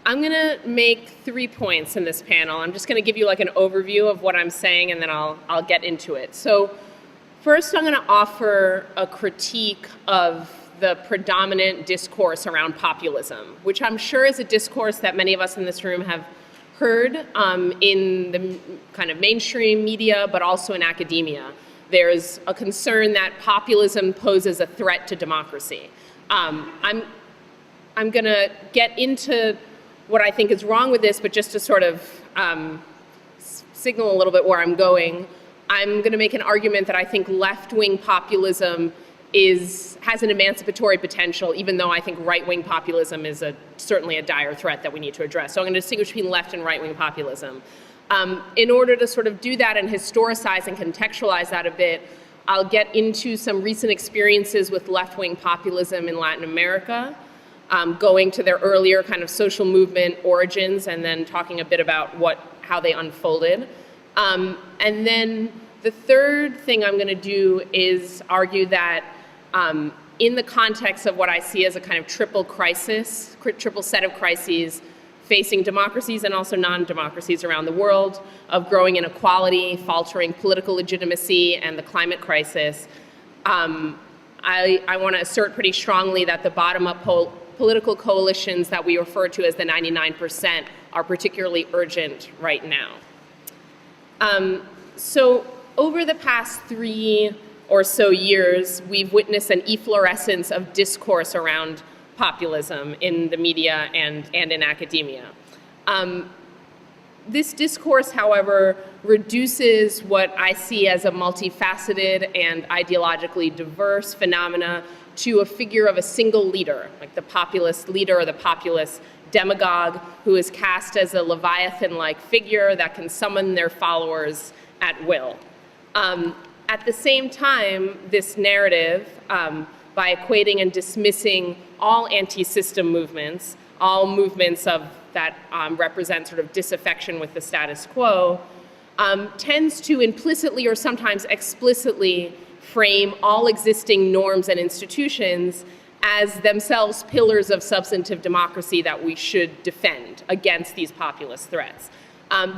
I'm going to make 3 points in this panel. I'm just going to give you like an overview of what I'm saying, and then I'll get into it. So first, I'm going to offer a critique of the predominant discourse around populism, which I'm sure is a discourse that many of us in this room have heard in the kind of mainstream media, but also in academia. There's a concern that populism poses a threat to democracy. I'm going to get into what I think is wrong with this, but just to sort of signal a little bit where I'm going, I'm going to make an argument that I think left-wing populism has an emancipatory potential, even though I think right-wing populism is certainly a dire threat that we need to address. So I'm going to distinguish between left and right-wing populism. In order to sort of do that and historicize and contextualize that a bit, I'll get into some recent experiences with left-wing populism in Latin America, going to their earlier kind of social movement origins, and then talking a bit about how they unfolded. And then the third thing I'm going to do is argue that in the context of what I see as a kind of triple set of crises facing democracies and also non-democracies around the world, of growing inequality, faltering political legitimacy, and the climate crisis, I want to assert pretty strongly that the bottom-up political coalitions that we refer to as the 99% are particularly urgent right now. So over the past 3 or so years, we've witnessed an efflorescence of discourse around populism in the media and in academia. This discourse, however, reduces what I see as a multifaceted and ideologically diverse phenomena to a figure of a single leader, like the populist leader or the populist demagogue, who is cast as a Leviathan-like figure that can summon their followers at will. At the same time, this narrative, by equating and dismissing all anti-system movements, all movements that represent sort of disaffection with the status quo, tends to implicitly or sometimes explicitly frame all existing norms and institutions as themselves pillars of substantive democracy that we should defend against these populist threats.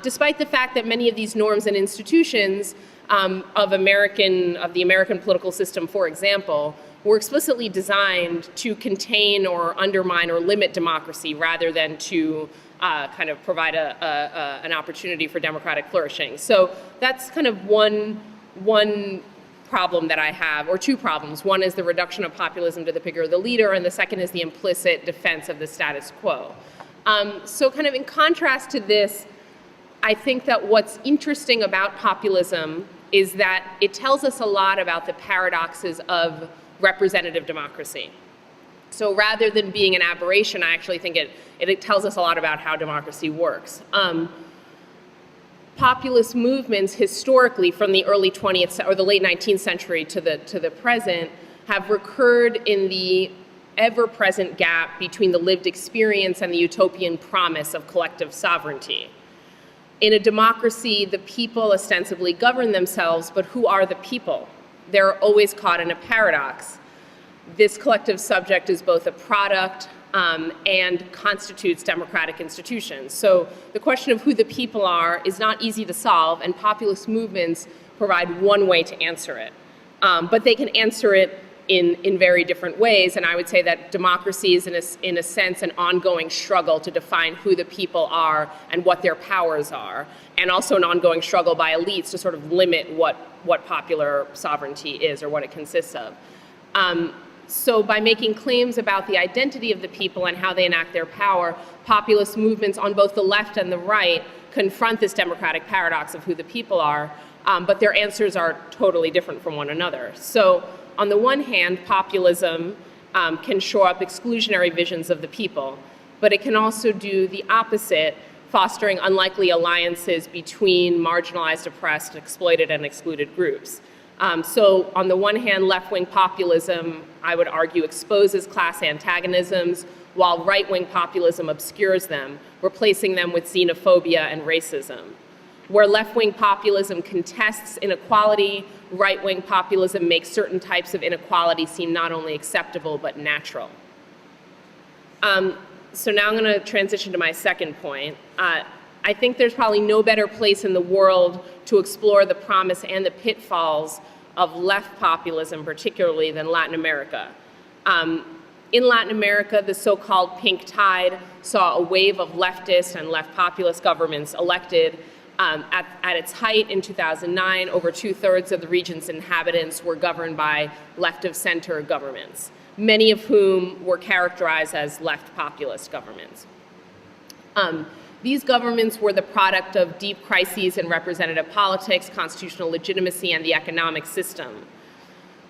Despite the fact that many of these norms and institutions of the American political system, for example, were explicitly designed to contain or undermine or limit democracy rather than to kind of provide an opportunity for democratic flourishing. So that's kind of one problem that I have, or 2 problems. One is the reduction of populism to the figure of the leader, and the second is the implicit defense of the status quo. So kind of in contrast to this, I think that what's interesting about populism is that it tells us a lot about the paradoxes of representative democracy. So rather than being an aberration, I actually think it tells us a lot about how democracy works. Populist movements historically, from the early 20th or the late 19th century to the present, have recurred in the ever-present gap between the lived experience and the utopian promise of collective sovereignty. In a democracy, the people ostensibly govern themselves, but who are the people? They're always caught in a paradox. This collective subject is both a product and constitutes democratic institutions. So the question of who the people are is not easy to solve, and populist movements provide one way to answer it. But they can answer it in very different ways, and I would say that democracy is, in a sense, an ongoing struggle to define who the people are and what their powers are, and also an ongoing struggle by elites to sort of limit what popular sovereignty is or what it consists of. So by making claims about the identity of the people and how they enact their power, populist movements on both the left and the right confront this democratic paradox of who the people are, but their answers are totally different from one another. So on the one hand, populism can shore up exclusionary visions of the people, but it can also do the opposite, fostering unlikely alliances between marginalized, oppressed, exploited, and excluded groups. So on the one hand, left-wing populism, I would argue, exposes class antagonisms, while right-wing populism obscures them, replacing them with xenophobia and racism. Where left-wing populism contests inequality, right-wing populism makes certain types of inequality seem not only acceptable, but natural. So now I'm going to transition to my second point. I think there's probably no better place in the world to explore the promise and the pitfalls of left populism, particularly, than Latin America. In Latin America, the so-called pink tide saw a wave of leftist and left populist governments elected. At its height in 2009, over 2/3 of the region's inhabitants were governed by left-of-center governments, many of whom were characterized as left populist governments. These governments were the product of deep crises in representative politics, constitutional legitimacy, and the economic system.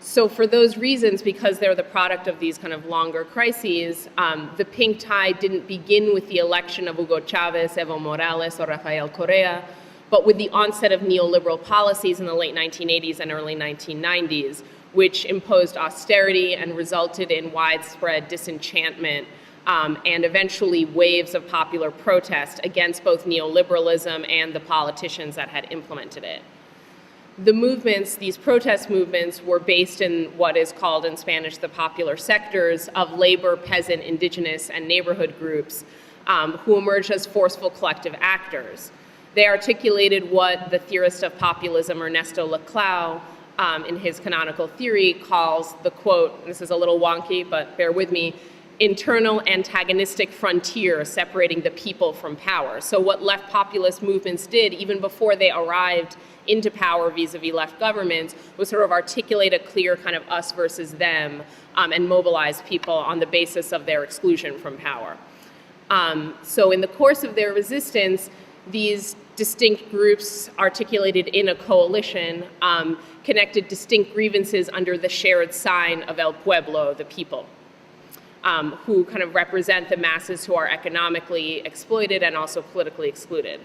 So for those reasons, because they're the product of these kind of longer crises, the pink tide didn't begin with the election of Hugo Chavez, Evo Morales, or Rafael Correa, but with the onset of neoliberal policies in the late 1980s and early 1990s, which imposed austerity and resulted in widespread disenchantment and eventually waves of popular protest against both neoliberalism and the politicians that had implemented it. The movements, these protest movements, were based in what is called in Spanish the popular sectors of labor, peasant, indigenous, and neighborhood groups who emerged as forceful collective actors. They articulated what the theorist of populism, Ernesto Laclau, in his canonical theory calls the, quote, and this is a little wonky, but bear with me, internal antagonistic frontier separating the people from power. So what left populist movements did, even before they arrived into power vis-a-vis left governments, was sort of articulate a clear kind of us versus them and mobilize people on the basis of their exclusion from power. So in the course of their resistance, these distinct groups articulated in a coalition connected distinct grievances under the shared sign of El Pueblo, the people. Who kind of represent the masses who are economically exploited and also politically excluded.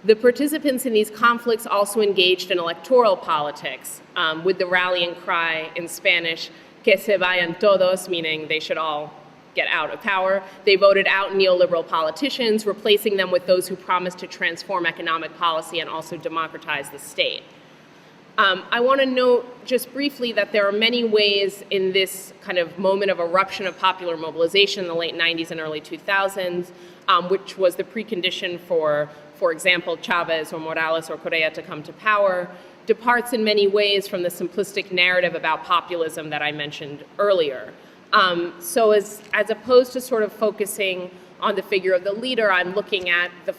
The participants in these conflicts also engaged in electoral politics with the rallying cry in Spanish, que se vayan todos, meaning they should all get out of power. They voted out neoliberal politicians, replacing them with those who promised to transform economic policy and also democratize the state. I want to note just briefly that there are many ways in this kind of moment of eruption of popular mobilization in the late 90s and early 2000s, which was the precondition for example, Chavez or Morales or Correa to come to power, departs in many ways from the simplistic narrative about populism that I mentioned earlier. So as opposed to sort of focusing on the figure of the leader, I'm looking at the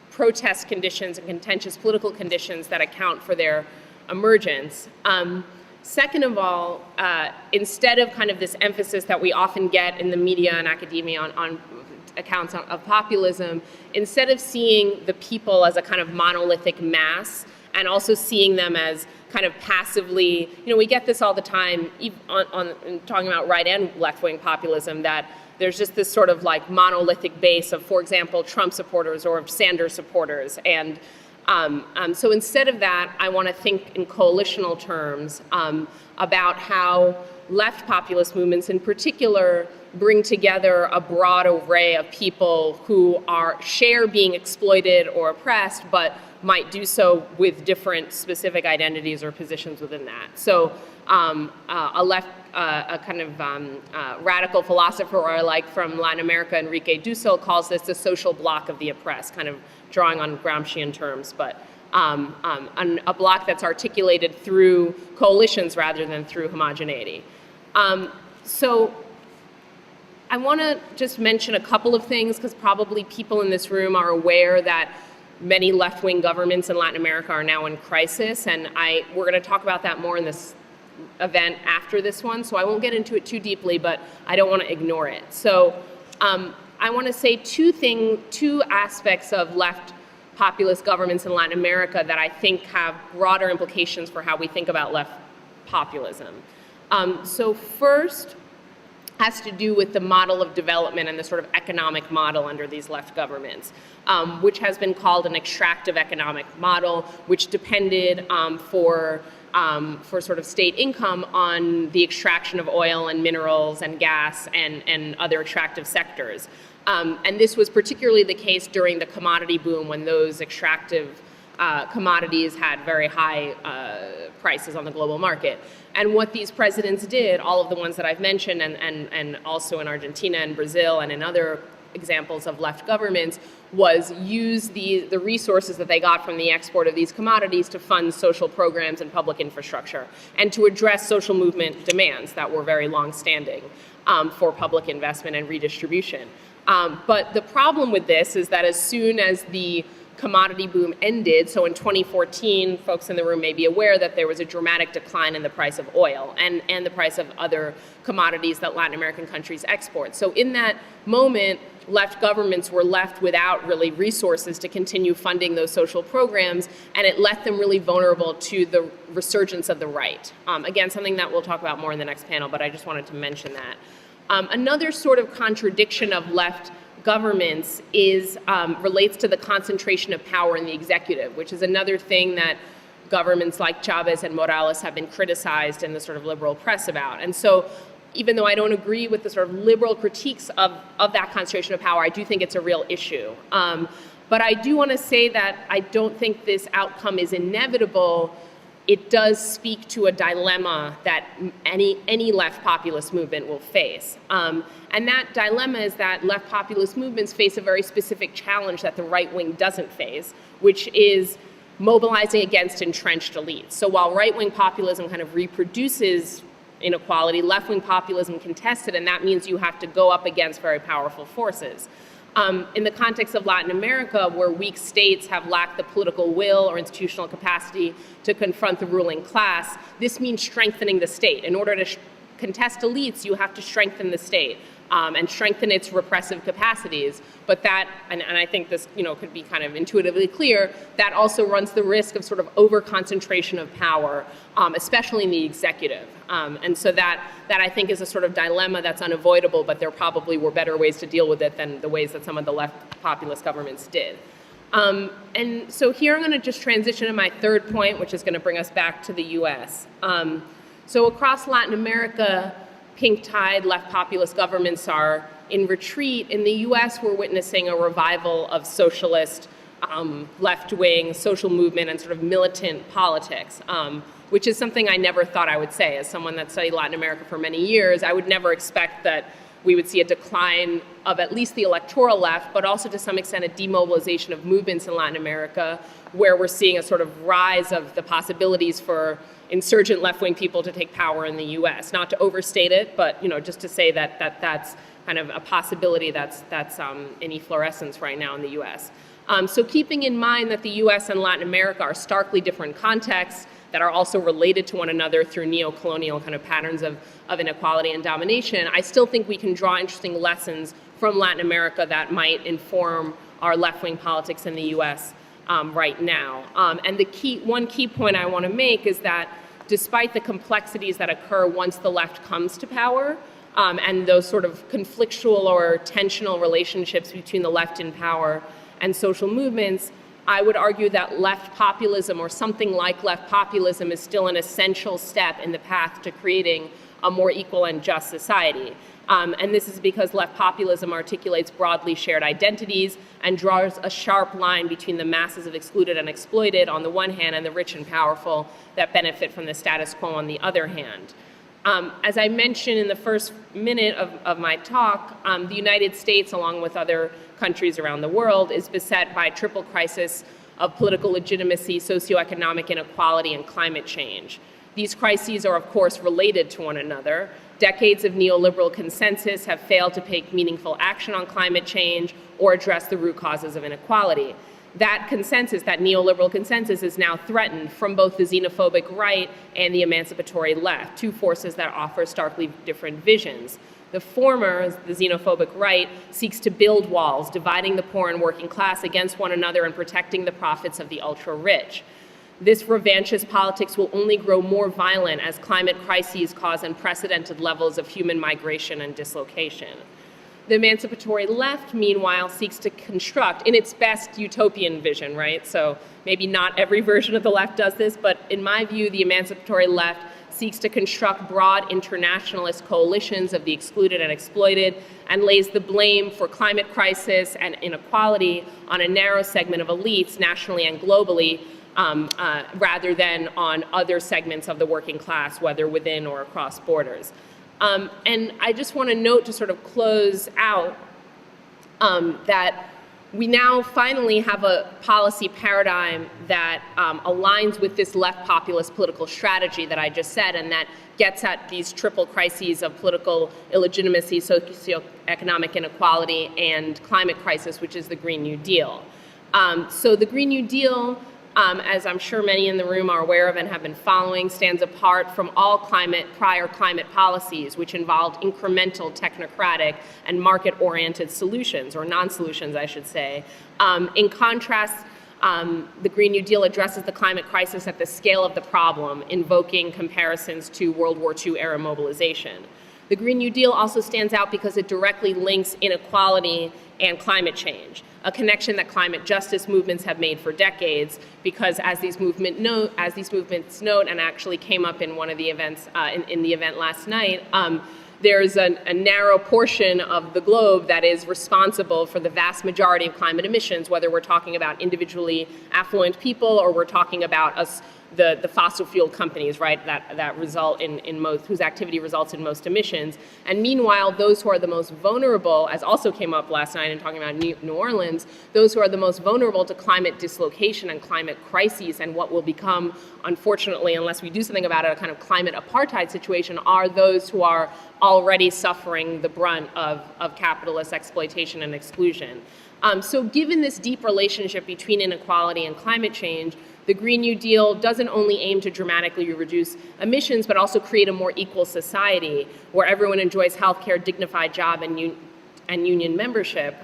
protest conditions and contentious political conditions that account for their emergence. Second of all, instead of kind of this emphasis that we often get in the media and academia on accounts of populism, instead of seeing the people as a kind of monolithic mass and also seeing them as kind of passively, we get this all the time on talking about right and left-wing populism, that there's just this sort of like monolithic base of, for example, Trump supporters or Sanders supporters. And so instead of that, I want to think in coalitional terms about how left populist movements in particular bring together a broad array of people who share being exploited or oppressed, but might do so with different specific identities or positions within that. So a kind of radical philosopher I like from Latin America, Enrique Dussel, calls this the social bloc of the oppressed, kind of drawing on Gramscian terms, but a bloc that's articulated through coalitions rather than through homogeneity. So I want to just mention a couple of things, because probably people in this room are aware that many left-wing governments in Latin America are now in crisis, and we're going to talk about that more in this event after this one, so I won't get into it too deeply, but I don't want to ignore it. So I want to say two aspects of left populist governments in Latin America that I think have broader implications for how we think about left populism. So first has to do with the model of development and the sort of economic model under these left governments, which has been called an extractive economic model, which depended for sort of state income on the extraction of oil and minerals and gas and other extractive sectors. And this was particularly the case during the commodity boom, when those extractive commodities had very high prices on the global market. And what these presidents did, all of the ones that I've mentioned, and also in Argentina and Brazil and in other examples of left governments was use the resources that they got from the export of these commodities to fund social programs and public infrastructure, and to address social movement demands that were very long-standing for public investment and redistribution. But the problem with this is that as soon as the commodity boom ended, so in 2014, folks in the room may be aware that there was a dramatic decline in the price of oil and the price of other commodities that Latin American countries export. So in that moment, left governments were left without really resources to continue funding those social programs, and it left them really vulnerable to the resurgence of the right. Again, something that we'll talk about more in the next panel, but I just wanted to mention that. Another sort of contradiction of left governments relates to the concentration of power in the executive, which is another thing that governments like Chavez and Morales have been criticized in the sort of liberal press about. And so even though I don't agree with the sort of liberal critiques of that concentration of power, I do think it's a real issue. But I do want to say that I don't think this outcome is inevitable. It does speak to a dilemma that any left populist movement will face. And that dilemma is that left populist movements face a very specific challenge that the right wing doesn't face, which is mobilizing against entrenched elites. So while right-wing populism kind of reproduces inequality, left-wing populism contests it, and that means you have to go up against very powerful forces. In the context of Latin America, where weak states have lacked the political will or institutional capacity to confront the ruling class, this means strengthening the state. In order to contest elites, you have to strengthen the state and strengthen its repressive capacities. But that, and I think this could be kind of intuitively clear, that also runs the risk of sort of over-concentration of power, especially in the executive. And so that I think is a sort of dilemma that's unavoidable, but there probably were better ways to deal with it than the ways that some of the left populist governments did. And so here I'm going to just transition to my third point, which is going to bring us back to the US. So across Latin America, pink tide left populist governments are in retreat. In the US, we're witnessing a revival of socialist, left-wing social movement and sort of militant politics, which is something I never thought I would say. As someone that studied Latin America for many years, I would never expect that we would see a decline of at least the electoral left, but also to some extent a demobilization of movements in Latin America, where we're seeing a sort of rise of the possibilities for insurgent left-wing people to take power in the US. Not to overstate it, but just to say that that's kind of a possibility that's in efflorescence right now in the US. So keeping in mind that the US and Latin America are starkly different contexts that are also related to one another through neo-colonial kind of patterns of inequality and domination, I still think we can draw interesting lessons from Latin America that might inform our left-wing politics in the US right now. And one key point I want to make is that despite the complexities that occur once the left comes to power, and those sort of conflictual or tensional relationships between the left in power and social movements, I would argue that left populism or something like left populism is still an essential step in the path to creating a more equal and just society. And this is because left populism articulates broadly shared identities and draws a sharp line between the masses of excluded and exploited on the one hand and the rich and powerful that benefit from the status quo on the other hand. As I mentioned in the first minute of my talk, the United States, along with other countries around the world, is beset by a triple crisis of political legitimacy, socioeconomic inequality, and climate change. These crises are, of course, related to one another. Decades of neoliberal consensus have failed to take meaningful action on climate change or address the root causes of inequality. That consensus, that neoliberal consensus, is now threatened from both the xenophobic right and the emancipatory left, two forces that offer starkly different visions. The former, the xenophobic right, seeks to build walls, dividing the poor and working class against one another and protecting the profits of the ultra-rich. This revanchist politics will only grow more violent as climate crises cause unprecedented levels of human migration and dislocation. The emancipatory left, meanwhile, seeks to construct, in its best utopian vision, right? So maybe not every version of the left does this, but in my view, the emancipatory left seeks to construct broad internationalist coalitions of the excluded and exploited and lays the blame for climate crisis and inequality on a narrow segment of elites nationally and globally, rather than on other segments of the working class, whether within or across borders. And I just want to note, to sort of close out, that we now finally have a policy paradigm that aligns with this left populist political strategy that I just said, and that gets at these triple crises of political illegitimacy, socioeconomic inequality, and climate crisis, which is the Green New Deal. So the Green New Deal, as I'm sure many in the room are aware of and have been following, stands apart from all prior climate policies, which involved incremental, technocratic, and market-oriented solutions, or non-solutions, I should say. In contrast, the Green New Deal addresses the climate crisis at the scale of the problem, invoking comparisons to World War II-era mobilization. The Green New Deal also stands out because it directly links inequality and climate change, a connection that climate justice movements have made for decades, because as these movements note, and actually came up in one of the events, in the event last night, there's a narrow portion of the globe that is responsible for the vast majority of climate emissions, whether we're talking about individually affluent people or we're talking about the fossil fuel companies, right, that result in most, whose activity results in most emissions. And meanwhile, those who are the most vulnerable, as also came up last night in talking about New Orleans, those who are the most vulnerable to climate dislocation and climate crises and what will become, unfortunately, unless we do something about it, a kind of climate apartheid situation, are those who are already suffering the brunt of capitalist exploitation and exclusion. So given this deep relationship between inequality and climate change, the Green New Deal doesn't only aim to dramatically reduce emissions, but also create a more equal society where everyone enjoys healthcare, dignified job, and union membership,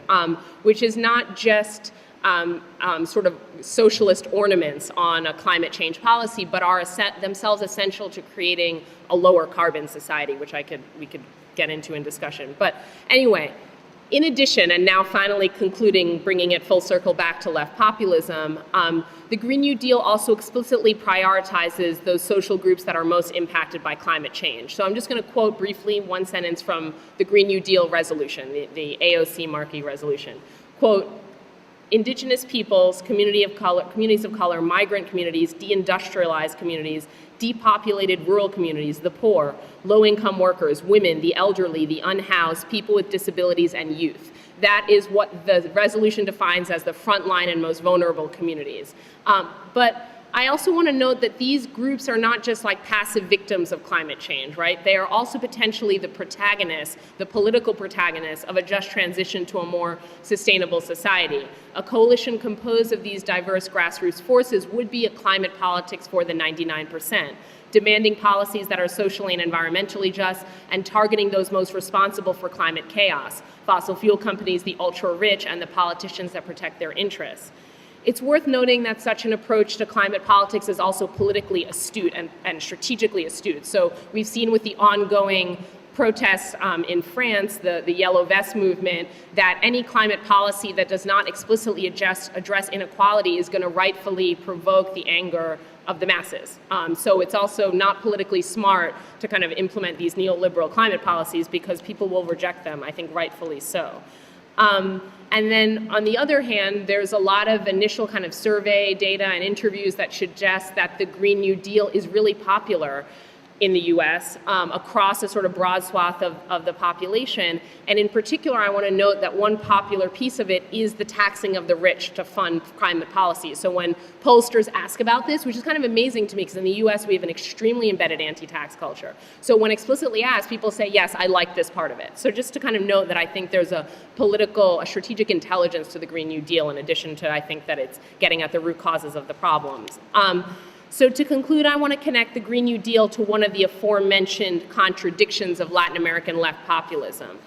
which is not just sort of socialist ornaments on a climate change policy, but are themselves essential to creating a lower carbon society, which we could get into in discussion. But anyway, in addition, and now finally concluding, bringing it full circle back to left populism, the Green New Deal also explicitly prioritizes those social groups that are most impacted by climate change. So I'm just going to quote briefly one sentence from the Green New Deal resolution, the AOC Markey resolution. Quote, indigenous peoples, communities of color, migrant communities, deindustrialized communities, depopulated rural communities, the poor, low-income workers, women, the elderly, the unhoused, people with disabilities, and youth. That is what the resolution defines as the frontline and most vulnerable communities. But I also want to note that these groups are not just like passive victims of climate change, right? They are also potentially the protagonists, the political protagonists of a just transition to a more sustainable society. A coalition composed of these diverse grassroots forces would be a climate politics for the 99%, demanding policies that are socially and environmentally just and targeting those most responsible for climate chaos, fossil fuel companies, the ultra-rich, and the politicians that protect their interests. It's worth noting that such an approach to climate politics is also politically astute and strategically astute. So we've seen with the ongoing protests in France, the Yellow Vest movement, that any climate policy that does not explicitly address inequality is going to rightfully provoke the anger of the masses. So it's also not politically smart to kind of implement these neoliberal climate policies because people will reject them, I think rightfully so. And then on the other hand, there's a lot of initial kind of survey data and interviews that suggest that the Green New Deal is really popular in the US across a sort of broad swath of the population. And in particular, I want to note that one popular piece of it is the taxing of the rich to fund climate policy. So when pollsters ask about this, which is kind of amazing to me because in the US we have an extremely embedded anti-tax culture. So when explicitly asked, people say, yes, I like this part of it. So just to kind of note that I think there's a strategic intelligence to the Green New Deal in addition to I think that it's getting at the root causes of the problems. So to conclude, I want to connect the Green New Deal to one of the aforementioned contradictions of Latin American left populism.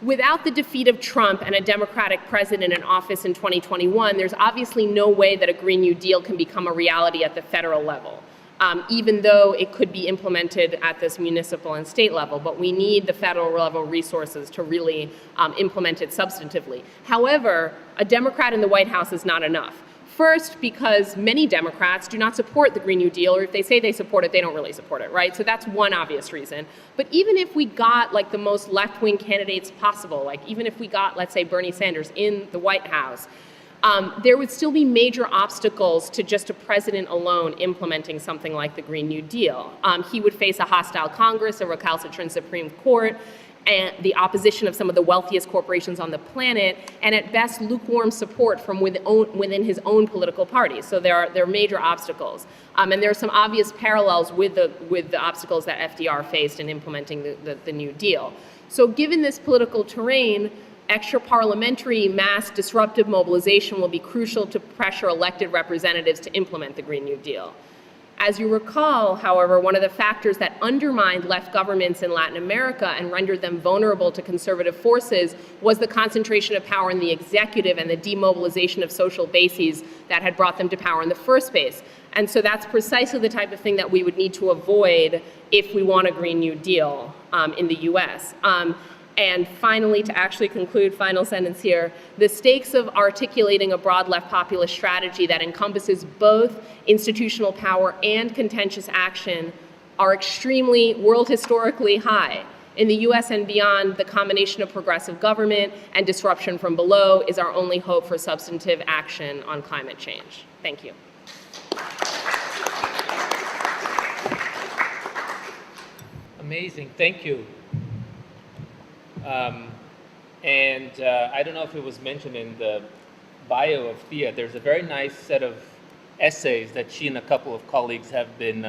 Without the defeat of Trump and a Democratic president in office in 2021, there's obviously no way that a Green New Deal can become a reality at the federal level, even though it could be implemented at this municipal and state level. But we need the federal level resources to really implement it substantively. However, a Democrat in the White House is not enough. First, because many Democrats do not support the Green New Deal, or if they say they support it, they don't really support it, right? So that's one obvious reason. But even if we got like the most left-wing candidates possible, like even if we got, let's say, Bernie Sanders in the White House, there would still be major obstacles to just a president alone implementing something like the Green New Deal. He would face a hostile Congress, a recalcitrant Supreme Court, and the opposition of some of the wealthiest corporations on the planet, and at best lukewarm support from within his own political party. So there are major obstacles, and there are some obvious parallels with the obstacles that FDR faced in implementing the New Deal. So given this political terrain, extra-parliamentary mass disruptive mobilization will be crucial to pressure elected representatives to implement the Green New Deal. As you recall, however, one of the factors that undermined left governments in Latin America and rendered them vulnerable to conservative forces was the concentration of power in the executive and the demobilization of social bases that had brought them to power in the first place. And so that's precisely the type of thing that we would need to avoid if we want a Green New Deal in the US. And finally, to actually conclude, final sentence here, the stakes of articulating a broad left populist strategy that encompasses both institutional power and contentious action are extremely, world historically high. In the US and beyond, the combination of progressive government and disruption from below is our only hope for substantive action on climate change. Thank you. Amazing, thank you. I don't know if it was mentioned in the bio of Thea, there's a very nice set of essays that she and a couple of colleagues have been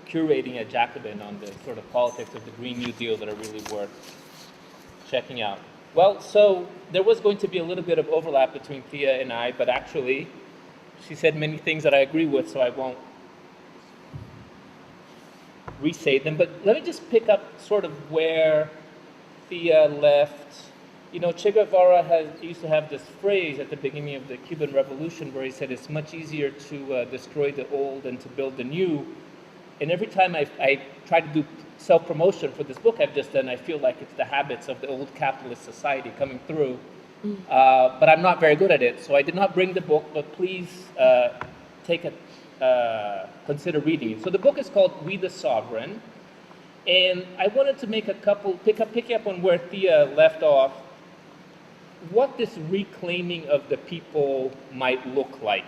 curating at Jacobin on the sort of politics of the Green New Deal that are really worth checking out. Well, so there was going to be a little bit of overlap between Thea and I, but actually she said many things that I agree with, so I won't re-say them. But let me just pick up sort of where Thea left. You know, Che Guevara used to have this phrase at the beginning of the Cuban Revolution where he said it's much easier to destroy the old than to build the new. And every time I try to do self-promotion for this book I've just done, I feel like it's the habits of the old capitalist society coming through. But I'm not very good at it, so I did not bring the book, but please consider reading it. So the book is called We the Sovereign. And I wanted to make picking up on where Thea left off, what this reclaiming of the people might look like,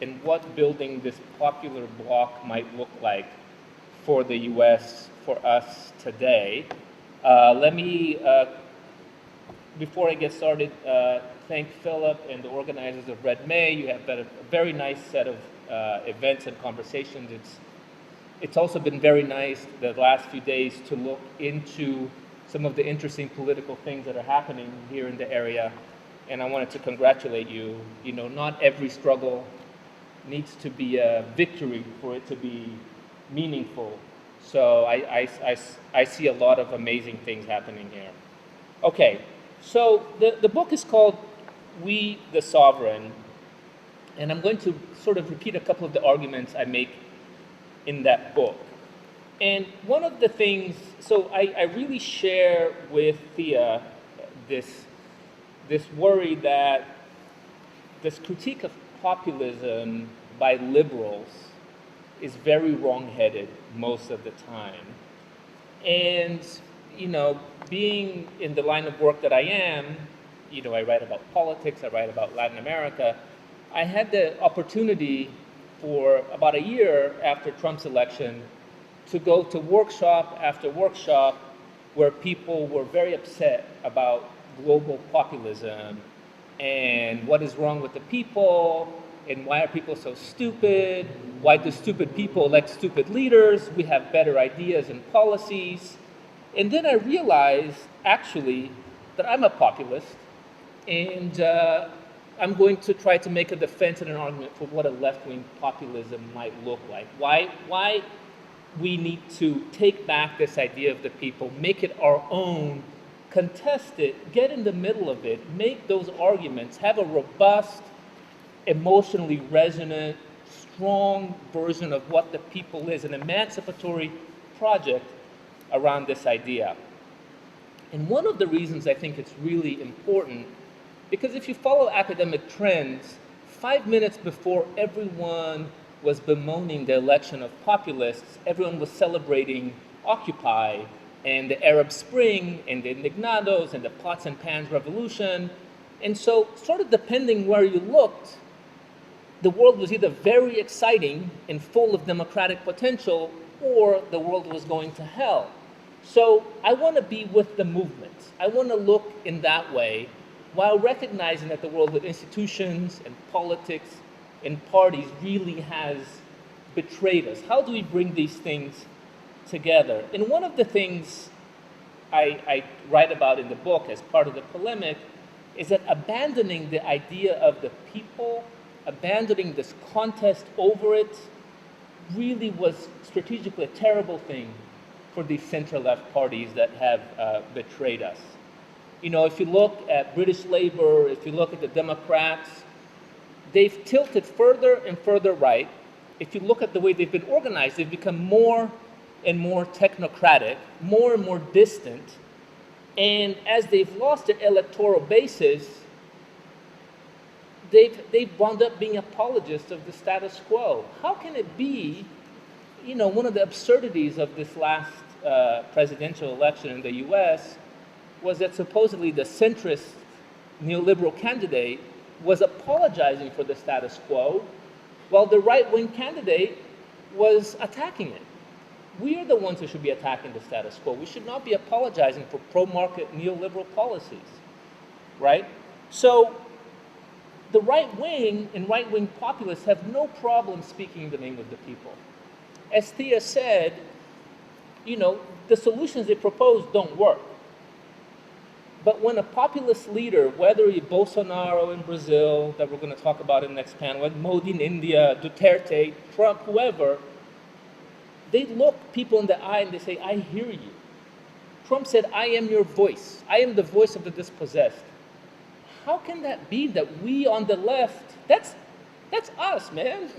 and what building this popular bloc might look like for the US, for us today. Let me, before I get started, thank Philip and the organizers of Red May. You have had a very nice set of events and conversations. It's also been very nice the last few days to look into some of the interesting political things that are happening here in the area, and I wanted to congratulate you. You know, not every struggle needs to be a victory for it to be meaningful. So I see a lot of amazing things happening here. Okay, so the book is called We the Sovereign, and I'm going to sort of repeat a couple of the arguments I make in that book. And one of the things, so I really share with Thea this worry that this critique of populism by liberals is very wrong-headed most of the time. And, you know, being in the line of work that I am, you know, I write about politics, I write about Latin America, I had the opportunity for about a year after Trump's election to go to workshop after workshop where people were very upset about global populism and what is wrong with the people and why are people so stupid, why do stupid people elect stupid leaders, we have better ideas and policies. And then I realized actually that I'm a populist, and I'm going to try to make a defense and an argument for what a left-wing populism might look like. Why we need to take back this idea of the people, make it our own, contest it, get in the middle of it, make those arguments, have a robust, emotionally resonant, strong version of what the people is, an emancipatory project around this idea. And one of the reasons I think it's really important, because if you follow academic trends, 5 minutes before everyone was bemoaning the election of populists, everyone was celebrating Occupy and the Arab Spring and the Indignados and the pots and pans revolution. And so, sort of depending where you looked, the world was either very exciting and full of democratic potential, or the world was going to hell. So I want to be with the movement. I want to look in that way while recognizing that the world of institutions and politics and parties really has betrayed us. How do we bring these things together? And one of the things I write about in the book as part of the polemic is that abandoning the idea of the people, abandoning this contest over it, really was strategically a terrible thing for these center-left parties that have betrayed us. You know, if you look at British Labour, if you look at the Democrats, they've tilted further and further right. If you look at the way they've been organized, they've become more and more technocratic, more and more distant. And as they've lost their electoral basis, they've wound up being apologists of the status quo. How can it be, you know, one of the absurdities of this last presidential election in the US was that supposedly the centrist neoliberal candidate was apologizing for the status quo, while the right-wing candidate was attacking it. We are the ones who should be attacking the status quo. We should not be apologizing for pro-market neoliberal policies, right? So the right wing and right-wing populists have no problem speaking in the name of the people. As Thea said, you know, the solutions they propose don't work. But when a populist leader, whether it's Bolsonaro in Brazil, that we're going to talk about in the next panel, like Modi in India, Duterte, Trump, whoever, they look people in the eye and they say, I hear you. Trump said, I am your voice. I am the voice of the dispossessed. How can that be that we on the left, that's us, man.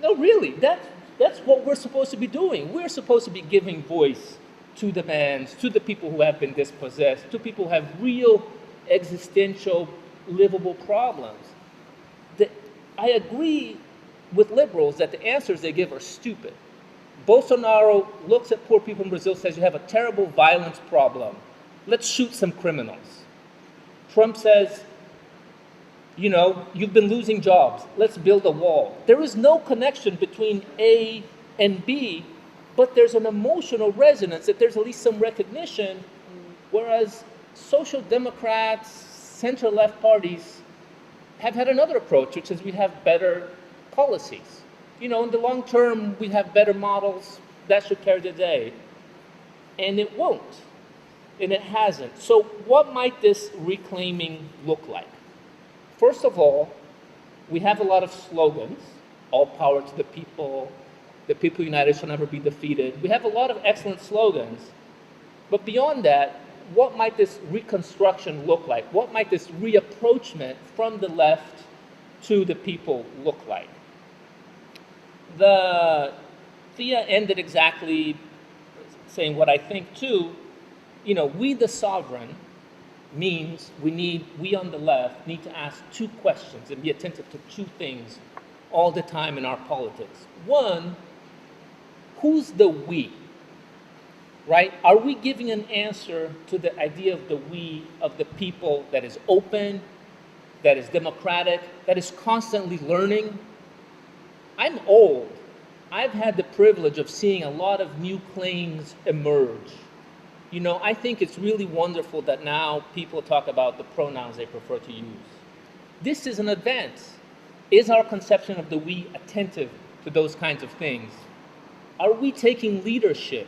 No, really, that's what we're supposed to be doing. We're supposed to be giving voice to demands, to the people who have been dispossessed, to people who have real existential, livable problems. I agree with liberals that the answers they give are stupid. Bolsonaro looks at poor people in Brazil and says, you have a terrible violence problem. Let's shoot some criminals. Trump says, you know, you've been losing jobs. Let's build a wall. There is no connection between A and B, but there's an emotional resonance that there's at least some recognition, whereas social democrats, center-left parties have had another approach, which is we have better policies. You know, in the long term, we have better models. That should carry the day. And it won't. And it hasn't. So what might this reclaiming look like? First of all, we have a lot of slogans. All power to the people united shall never be defeated. We have a lot of excellent slogans. But beyond that, what might this reconstruction look like? What might this reapproachment from the left to the people look like? Thea ended exactly saying what I think too. You know, we the sovereign means we on the left need to ask two questions and be attentive to two things all the time in our politics. One, who's the we? Right? Are we giving an answer to the idea of the we, of the people that is open, that is democratic, that is constantly learning? I'm old. I've had the privilege of seeing a lot of new claims emerge. You know, I think it's really wonderful that now people talk about the pronouns they prefer to use. This is an advance. Is our conception of the we attentive to those kinds of things? Are we taking leadership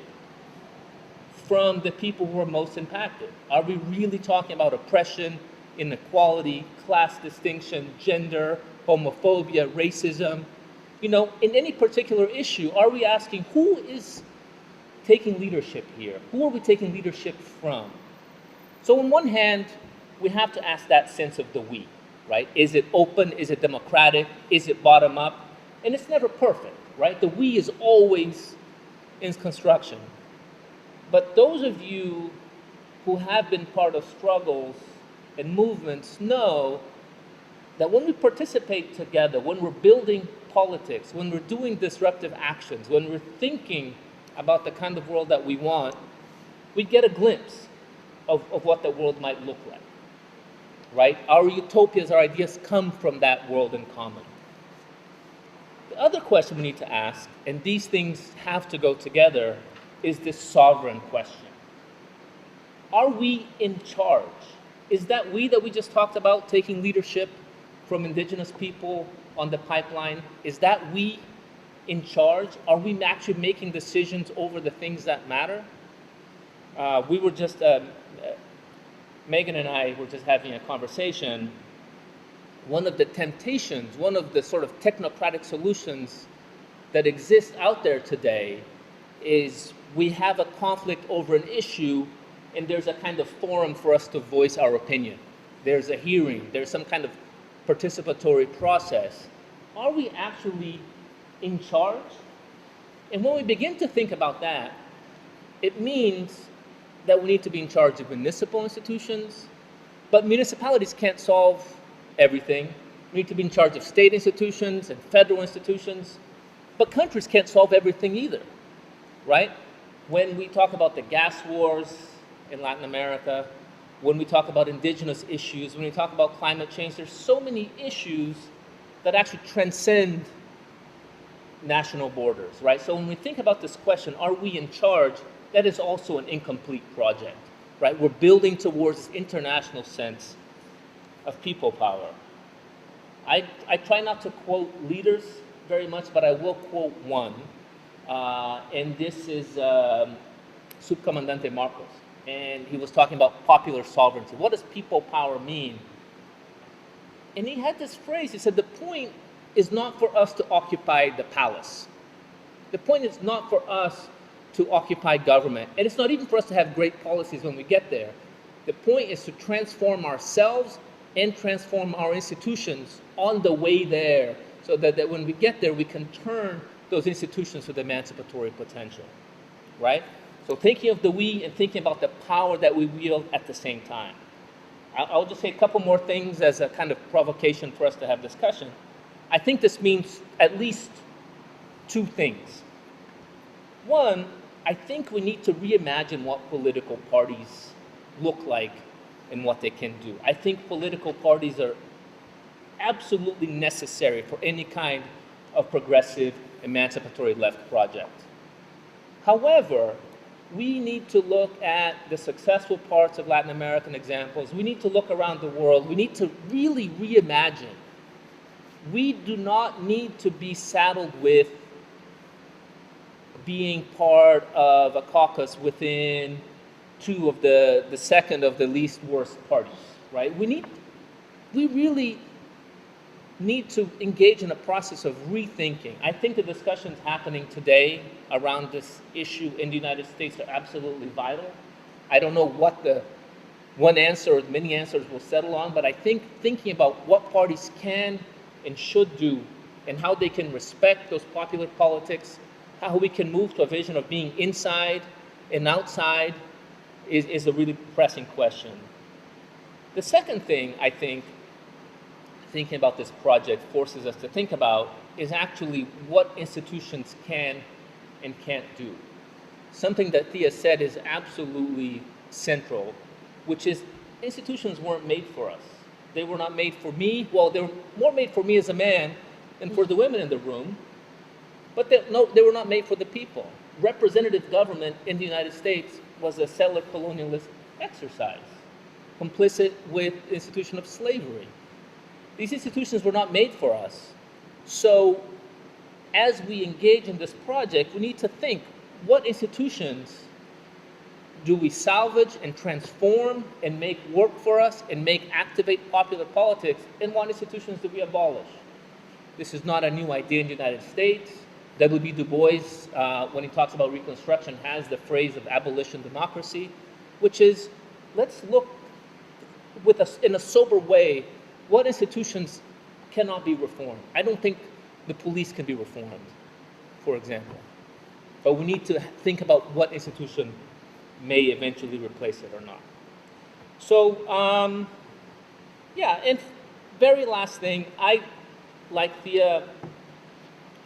from the people who are most impacted? Are we really talking about oppression, inequality, class distinction, gender, homophobia, racism? You know, in any particular issue, are we asking who is taking leadership here? Who are we taking leadership from? So on one hand, we have to ask that sense of the we, right? Is it open? Is it democratic? Is it bottom up? And it's never perfect, right? The we is always in construction. But those of you who have been part of struggles and movements know that when we participate together, when we're building politics, when we're doing disruptive actions, when we're thinking about the kind of world that we want, we get a glimpse of what the world might look like, right? Our utopias, our ideas come from that world in common. The other question we need to ask, and these things have to go together, is this sovereign question. Are we in charge? Is that we just talked about, taking leadership from indigenous people on the pipeline? Is that we in charge? Are we actually making decisions over the things that matter? We were just, Megan and I were just having a conversation. One of the temptations, one of the sort of technocratic solutions that exist out there today is we have a conflict over an issue, and there's a kind of forum for us to voice our opinion. There's a hearing, there's some kind of participatory process. Are we actually in charge? And when we begin to think about that, it means that we need to be in charge of municipal institutions, but municipalities can't solve everything. We need to be in charge of state institutions and federal institutions, but countries can't solve everything either, right? When we talk about the gas wars in Latin America, when we talk about indigenous issues, when we talk about climate change, there's so many issues that actually transcend national borders, right? So when we think about this question, are we in charge, that is also an incomplete project, right? We're building towards this international sense of people power. I try not to quote leaders very much, but I will quote one, and this is Subcomandante Marcos, and he was talking about popular sovereignty. What does people power mean? And he had this phrase, he said, the point is not for us to occupy the palace. The point is not for us to occupy government, and it's not even for us to have great policies when we get there. The point is to transform ourselves and transform our institutions on the way there, so that when we get there, we can turn those institutions with emancipatory potential, right? So thinking of the we and thinking about the power that we wield at the same time. I'll just say a couple more things as a kind of provocation for us to have discussion. I think this means at least two things. One, I think we need to reimagine what political parties look like and what they can do. I think political parties are absolutely necessary for any kind of progressive, emancipatory left project. However, we need to look at the successful parts of Latin American examples. We need to look around the world. We need to really reimagine. We do not need to be saddled with being part of a caucus within two of the second of the least worst parties, right? We really need to engage in a process of rethinking. I think the discussions happening today around this issue in the United States are absolutely vital. I don't know what the one answer or many answers will settle on, but I think thinking about what parties can and should do and how they can respect those popular politics, how we can move to a vision of being inside and outside is a really pressing question. The second thing I think thinking about this project forces us to think about is actually what institutions can and can't do. Something that Thea said is absolutely central, which is institutions weren't made for us. They were not made for me. Well, they were more made for me as a man than for the women in the room, but they were not made for the people. Representative government in the United States was a settler colonialist exercise, complicit with the institution of slavery. These institutions were not made for us. So as we engage in this project, we need to think, what institutions do we salvage and transform and make work for us and make activate popular politics, and what institutions do we abolish? This is not a new idea in the United States. W.B. Du Bois, when he talks about Reconstruction, has the phrase of abolition democracy, which is, let's look in a sober way, what institutions cannot be reformed. I don't think the police can be reformed, for example. But we need to think about what institution may eventually replace it or not. So, yeah, and very last thing, I, like Thea,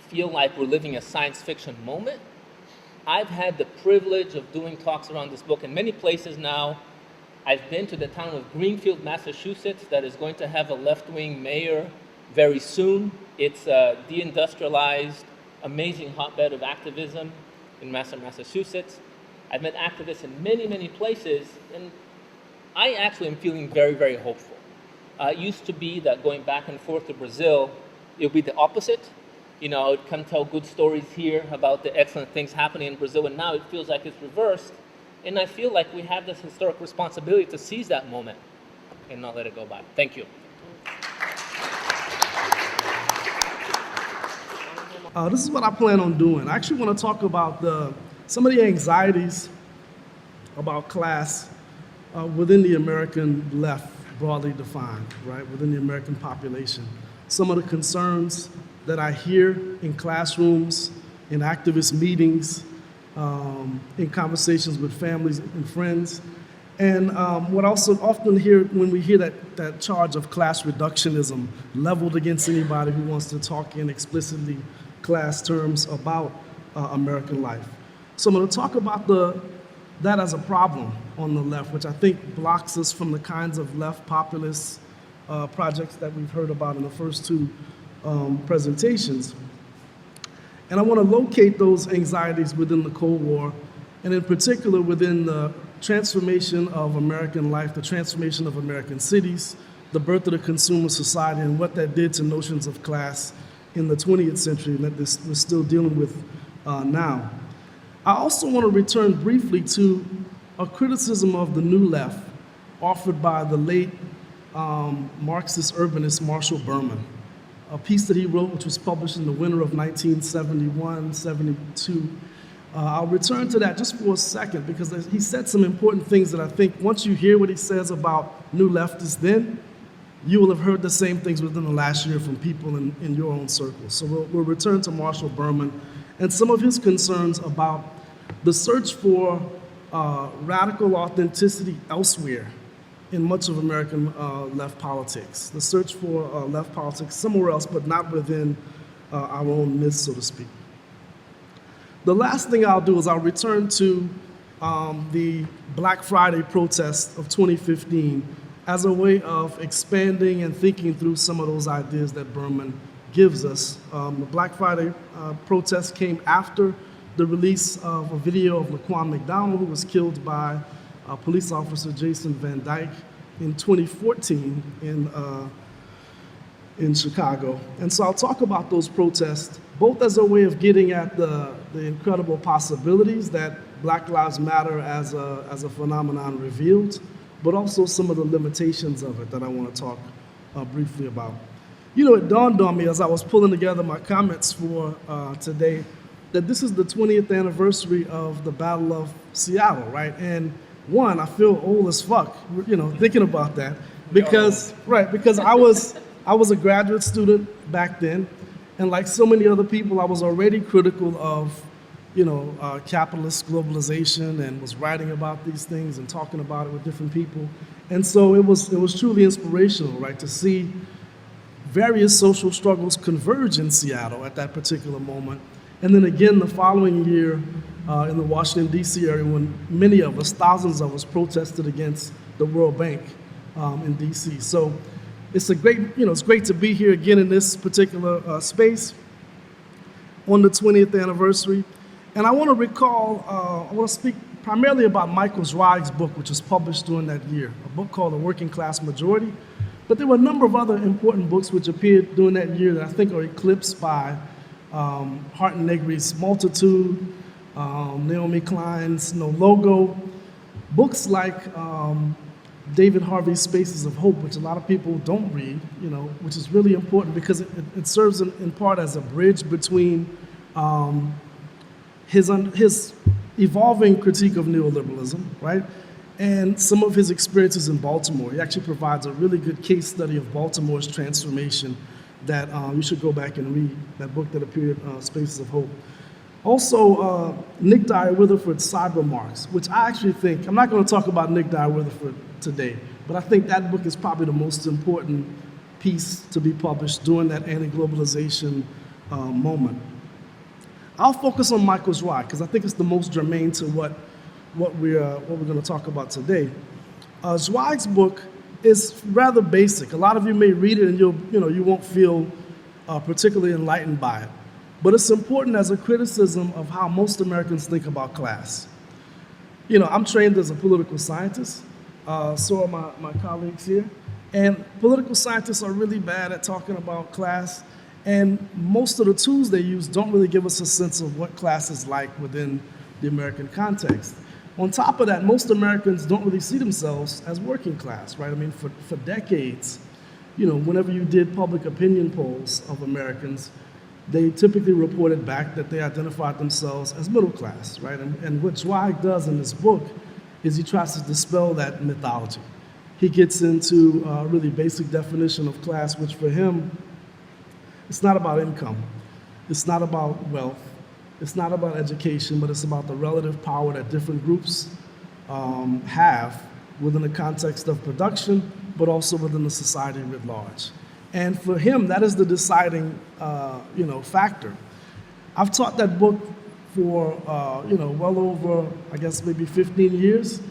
feel like we're living a science fiction moment. I've had the privilege of doing talks around this book in many places now. I've been to the town of Greenfield, Massachusetts, that is going to have a left-wing mayor very soon. It's a deindustrialized, amazing hotbed of activism. in Massachusetts. I've met activists in many, many places, and I actually am feeling very, very hopeful. It used to be that going back and forth to Brazil, it would be the opposite. You know, I would come tell good stories here about the excellent things happening in Brazil, and now it feels like it's reversed. And I feel like we have this historic responsibility to seize that moment and not let it go by. Thank you. This is what I plan on doing. I actually want to talk about some of the anxieties about class within the American left, broadly defined, right, within the American population. Some of the concerns that I hear in classrooms, in activist meetings, in conversations with families and friends. And what I also often hear when we hear that charge of class reductionism leveled against anybody who wants to talk in explicitly class terms about American life. So I'm going to talk about that as a problem on the left, which I think blocks us from the kinds of left populist projects that we've heard about in the first two presentations. And I want to locate those anxieties within the Cold War, and in particular within the transformation of American life, the transformation of American cities, the birth of the consumer society, and what that did to notions of class in the 20th century that we're still dealing with now. I also want to return briefly to a criticism of the new left offered by the late Marxist urbanist Marshall Berman, a piece that he wrote which was published in the winter of 1971-72. I'll return to that just for a second because he said some important things that I think once you hear what he says about new leftists then, you will have heard the same things within the last year from people in your own circles. So we'll return to Marshall Berman and some of his concerns about the search for radical authenticity elsewhere in much of American left politics, the search for left politics somewhere else, but not within our own myths, so to speak. The last thing I'll do is I'll return to the Black Friday protest of 2015 as a way of expanding and thinking through some of those ideas that Berman gives us. The Black Friday protest came after the release of a video of Laquan Mcdonald, who was killed by police officer Jason Van Dyke in 2014 in Chicago. And so I'll talk about those protests, both as a way of getting at the incredible possibilities that Black Lives Matter as a phenomenon revealed, but also some of the limitations of it that I want to talk briefly about. You know, it dawned on me as I was pulling together my comments for today that this is the 20th anniversary of the Battle of Seattle, right? And one, I feel old as fuck, you know, thinking about that, because I was a graduate student back then, and like so many other people, I was already critical of, you know, capitalist globalization, and was writing about these things and talking about it with different people. And so it was truly inspirational, right, to see various social struggles converge in Seattle at that particular moment. And then again the following year in the Washington, D.C. area, when many of us, thousands of us, protested against the World Bank in D.C. So it's it's great to be here again in this particular space on the 20th anniversary. And I want to recall, I want to speak primarily about Michael Zweig's book, which was published during that year, a book called The Working Class Majority. But there were a number of other important books which appeared during that year that I think are eclipsed by Hart and Negri's Multitude, Naomi Klein's No Logo, books like David Harvey's Spaces of Hope, which a lot of people don't read, you know, which is really important because it serves in part as a bridge between his evolving critique of neoliberalism, right, and some of his experiences in Baltimore. He actually provides a really good case study of Baltimore's transformation that you should go back and read, that book that appeared, Spaces of Hope. Also, Nick Dyer-Witherford's Cyber Marx, which I actually think, I'm not going to talk about Nick Dyer-Witherford today, but I think that book is probably the most important piece to be published during that anti-globalization moment. I'll focus on Michael Zweig because I think it's the most germane to what we're going to talk about today. Zweig's book is rather basic. A lot of you may read it and you won't feel particularly enlightened by it. but it's important as a criticism of how most Americans think about class. You know, I'm trained as a political scientist, so are my colleagues here, and political scientists are really bad at talking about class, and most of the tools they use don't really give us a sense of what class is like within the American context. On top of that, most Americans don't really see themselves as working class, right? I mean, for decades, you know, whenever you did public opinion polls of Americans, they typically reported back that they identified themselves as middle class, right? And what Zweig does in this book is he tries to dispel that mythology. He gets into a really basic definition of class, which for him, it's not about income, it's not about wealth, it's not about education, but it's about the relative power that different groups have within the context of production, but also within the society writ large. And for him, that is the deciding, factor. I've taught that book for, well over, I guess, maybe 15 years.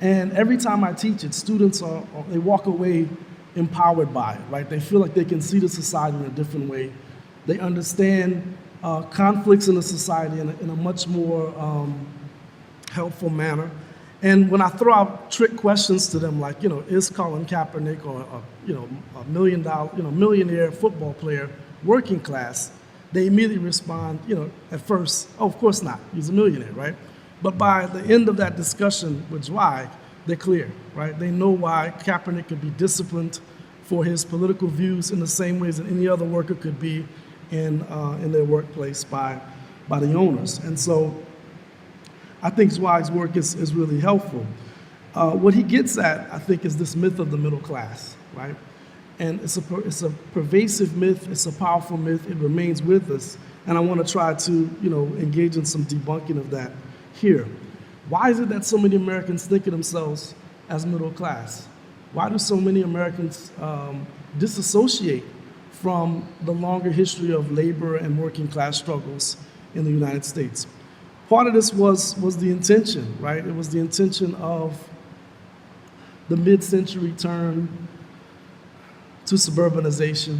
And every time I teach it, students they walk away empowered by it, right? They feel like they can see the society in a different way. They understand conflicts in the society in a much more helpful manner. And when I throw out trick questions to them, like, is Colin Kaepernick or a millionaire football player working class, they immediately respond, at first, oh, of course not, he's a millionaire, right? But by the end of that discussion with Zweig, they're clear, right? They know why Kaepernick could be disciplined for his political views in the same ways that any other worker could be in their workplace by the owners. And so I think Zweig's work is really helpful. What he gets at, I think, is this myth of the middle class, right? And it's a pervasive myth, it's a powerful myth, it remains with us, and I want to try to, engage in some debunking of that here. Why is it that so many Americans think of themselves as middle class? Why do so many Americans disassociate from the longer history of labor and working class struggles in the United States? Part of this was the intention, right? It was the intention of the mid-century turn to suburbanization,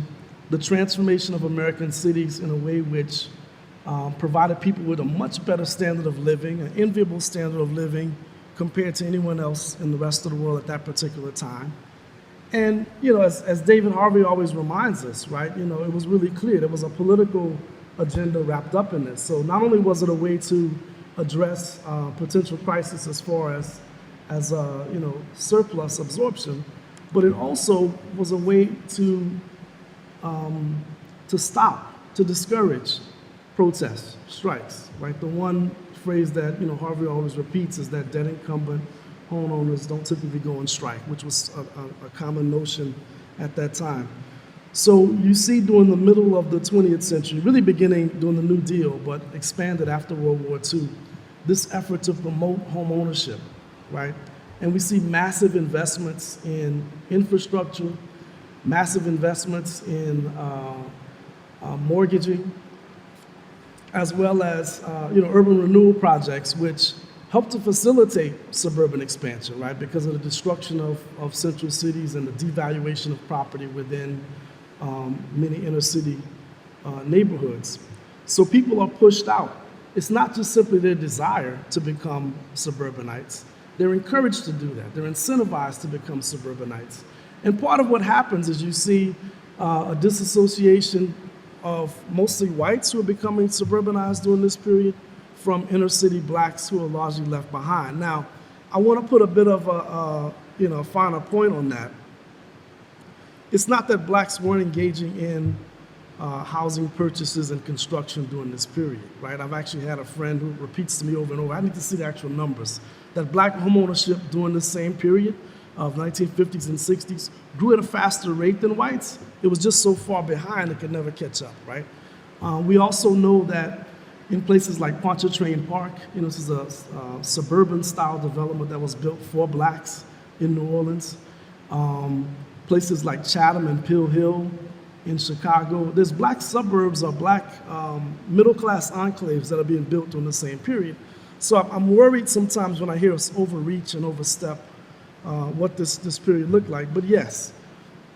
the transformation of American cities in a way which provided people with a much better standard of living, an enviable standard of living compared to anyone else in the rest of the world at that particular time. And, as David Harvey always reminds us, right, it was really clear. There was a political agenda wrapped up in this. So not only was it a way to address potential crisis as far as surplus absorption, but it also was a way to discourage protests, strikes, right? The one phrase that Harvey always repeats is that debt incumbent homeowners don't typically go on strike, which was a common notion at that time. So you see during the middle of the 20th century, really beginning during the New Deal, but expanded after World War II, this effort to promote home ownership, right? And we see massive investments in infrastructure, massive investments in mortgaging, as well as urban renewal projects, which help to facilitate suburban expansion, right? Because of the destruction of central cities and the devaluation of property within many inner city neighborhoods. So people are pushed out. It's not just simply their desire to become suburbanites. They're encouraged to do that. They're incentivized to become suburbanites. And part of what happens is you see a disassociation of mostly whites who are becoming suburbanized during this period from inner city blacks who are largely left behind. Now, I want to put a bit of a finer point on that. It's not that blacks weren't engaging in housing purchases and construction during this period, right? I've actually had a friend who repeats to me over and over, I need to see the actual numbers, that black homeownership during the same period of 1950s and 60s grew at a faster rate than whites. It was just so far behind it could never catch up, right? We also know that in places like Pontchartrain Park, this is a suburban style development that was built for blacks in New Orleans. Places like Chatham and Pill Hill in Chicago, there's black suburbs or black middle-class enclaves that are being built during the same period. So I'm worried sometimes when I hear us overreach and overstep what this period looked like. But yes,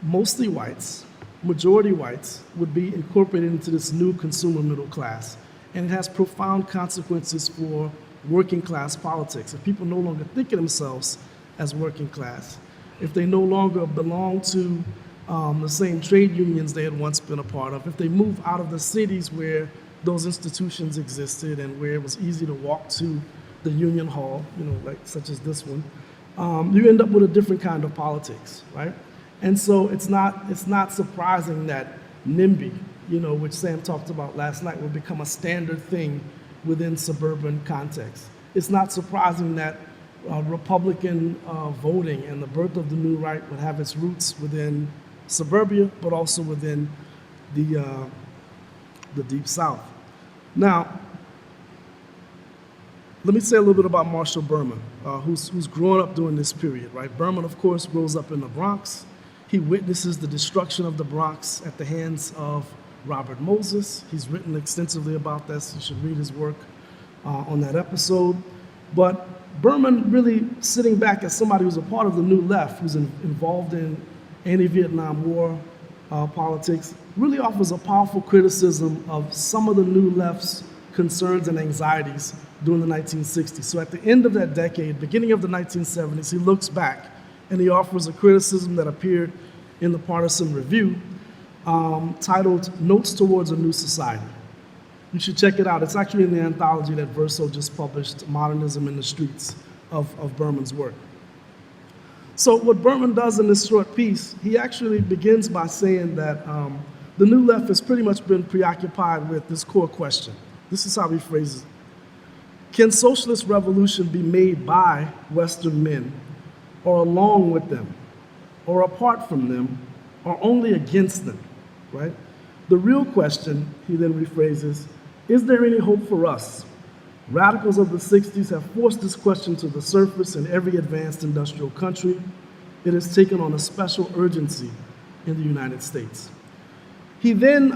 mostly whites, majority whites, would be incorporated into this new consumer middle class. And it has profound consequences for working class politics. If people no longer think of themselves as working class, if they no longer belong to the same trade unions they had once been a part of, if they move out of the cities where those institutions existed and where it was easy to walk to the union hall, like such as this one, you end up with a different kind of politics, right? And so it's not surprising that NIMBY, which Sam talked about last night, will become a standard thing within suburban context. It's not surprising that Republican voting and the birth of the new right would have its roots within suburbia, but also within the Deep South. Now, let me say a little bit about Marshall Berman, who's grown up during this period, right? Berman, of course, grows up in the Bronx. He witnesses the destruction of the Bronx at the hands of Robert Moses. He's written extensively about this. You should read his work on that episode. But Berman, really sitting back as somebody who's a part of the New Left, who's involved in anti-Vietnam War politics, really offers a powerful criticism of some of the New Left's concerns and anxieties during the 1960s. So at the end of that decade, beginning of the 1970s, he looks back and he offers a criticism that appeared in the Partisan Review titled Notes Towards a New Society. You should check it out. It's actually in the anthology that Verso just published, Modernism in the Streets, of Berman's work. So what Berman does in this short piece, he actually begins by saying that the New Left has pretty much been preoccupied with this core question. This is how he phrases it. Can socialist revolution be made by Western men, or along with them, or apart from them, or only against them, right? The real question, he then rephrases, is there any hope for us? Radicals of the 60s have forced this question to the surface in every advanced industrial country. It has taken on a special urgency in the United States. He then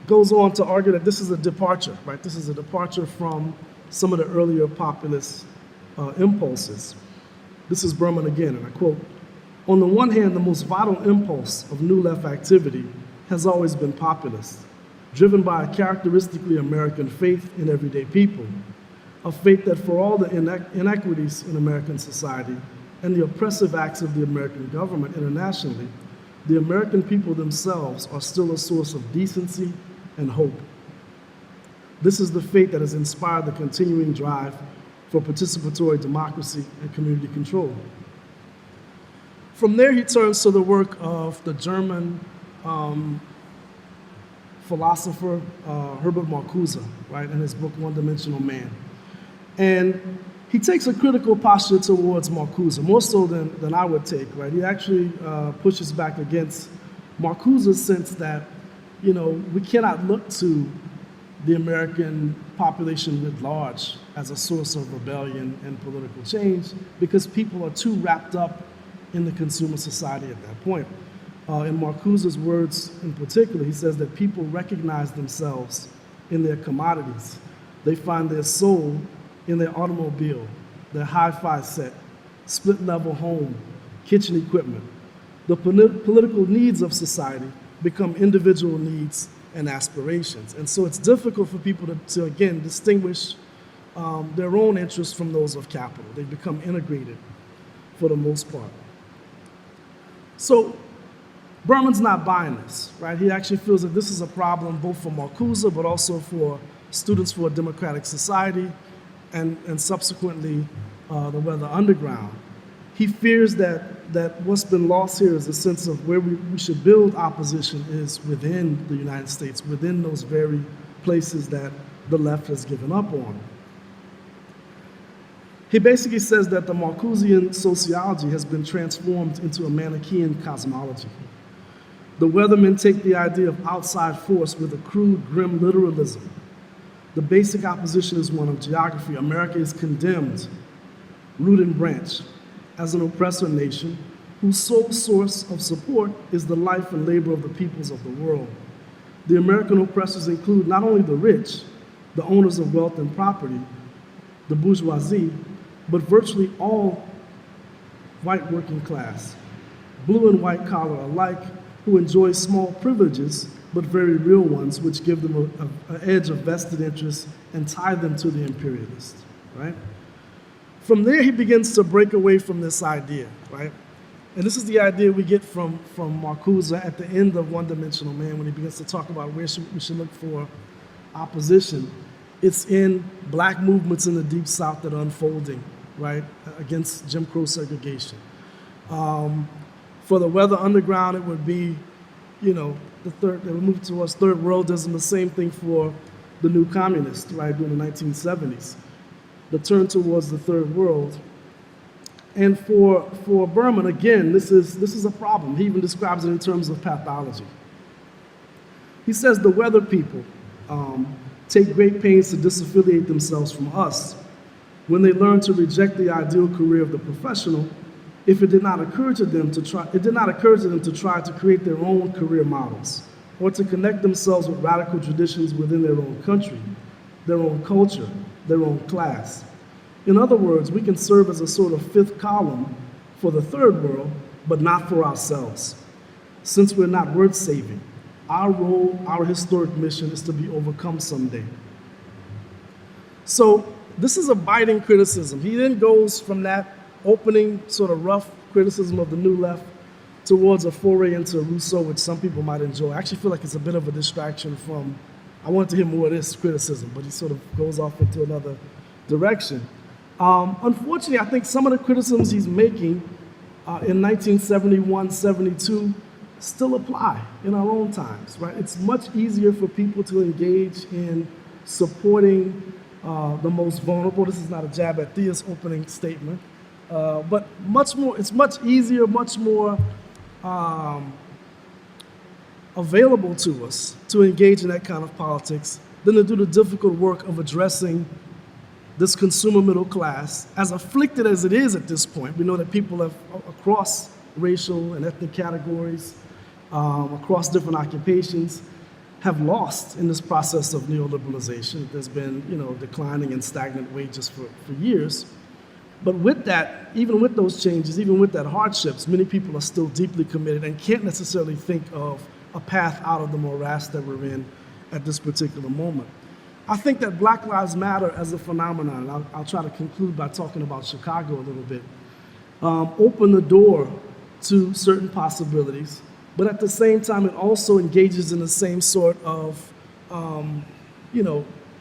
goes on to argue that this is a departure, right? This is a departure from some of the earlier populist impulses. This is Berman again, and I quote, on the one hand, the most vital impulse of New Left activity has always been populist, driven by a characteristically American faith in everyday people, a faith that for all the inequities in American society and the oppressive acts of the American government internationally, the American people themselves are still a source of decency and hope. This is the faith that has inspired the continuing drive for participatory democracy and community control. From there, he turns to the work of the German philosopher Herbert Marcuse, right, in his book One-Dimensional Man. And he takes a critical posture towards Marcuse, more so than I would take, right? He actually pushes back against Marcuse's sense that, we cannot look to the American population writ large as a source of rebellion and political change because people are too wrapped up in the consumer society at that point. In Marcuse's words in particular, he says that people recognize themselves in their commodities. They find their soul in their automobile, their hi-fi set, split-level home, kitchen equipment. The political needs of society become individual needs and aspirations. And so it's difficult for people to again, distinguish their own interests from those of capital. They become integrated for the most part. So Berman's not buying this, right? He actually feels that this is a problem both for Marcuse, but also for Students for a Democratic Society and subsequently the Weather Underground. He fears that what's been lost here is a sense of where we should build opposition is within the United States, within those very places that the left has given up on. He basically says that the Marcusian sociology has been transformed into a Manichaean cosmology. The weathermen take the idea of outside force with a crude, grim literalism. The basic opposition is one of geography. America is condemned, root and branch, as an oppressor nation whose sole source of support is the life and labor of the peoples of the world. The American oppressors include not only the rich, the owners of wealth and property, the bourgeoisie, but virtually all white working class, blue and white collar alike, who enjoy small privileges, but very real ones, which give them an edge of vested interest and tie them to the imperialists, right? From there, he begins to break away from this idea, right? And this is the idea we get from Marcuse at the end of One-Dimensional Man when he begins to talk about where we should look for opposition. It's in black movements in the Deep South that are unfolding, right, against Jim Crow segregation. For the Weather Underground, it would be, they would move towards third worldism, the same thing for the new communists, right, during the 1970s. The turn towards the third world. And for Berman, again, this is a problem. He even describes it in terms of pathology. He says the weather people take great pains to disaffiliate themselves from us when they learn to reject the ideal career of the professional. If it did not occur to them to try to create their own career models or to connect themselves with radical traditions within their own country, their own culture, their own class. In other words, we can serve as a sort of fifth column for the third world, but not for ourselves. Since we're not worth saving, our role, our historic mission is to be overcome someday. So this is a biting criticism. He then goes from that opening sort of rough criticism of the New Left towards a foray into Rousseau, which some people might enjoy. I actually feel like it's a bit of a distraction from, I wanted to hear more of this criticism, but he sort of goes off into another direction. Unfortunately, I think some of the criticisms he's making in 1971, 72 still apply in our own times, right? It's much easier for people to engage in supporting the most vulnerable. This is not a jab at Thea's opening statement, but it's much easier, much more available to us to engage in that kind of politics than to do the difficult work of addressing this consumer middle class, as afflicted as it is at this point. We know that people have, across racial and ethnic categories, across different occupations, have lost in this process of neoliberalization. There's been, declining and stagnant wages for years. But with that, even with those changes, even with that hardships, many people are still deeply committed and can't necessarily think of a path out of the morass that we're in at this particular moment. I think that Black Lives Matter as a phenomenon, and I'll try to conclude by talking about Chicago a little bit, opened the door to certain possibilities, but at the same time, it also engages in the same sort of,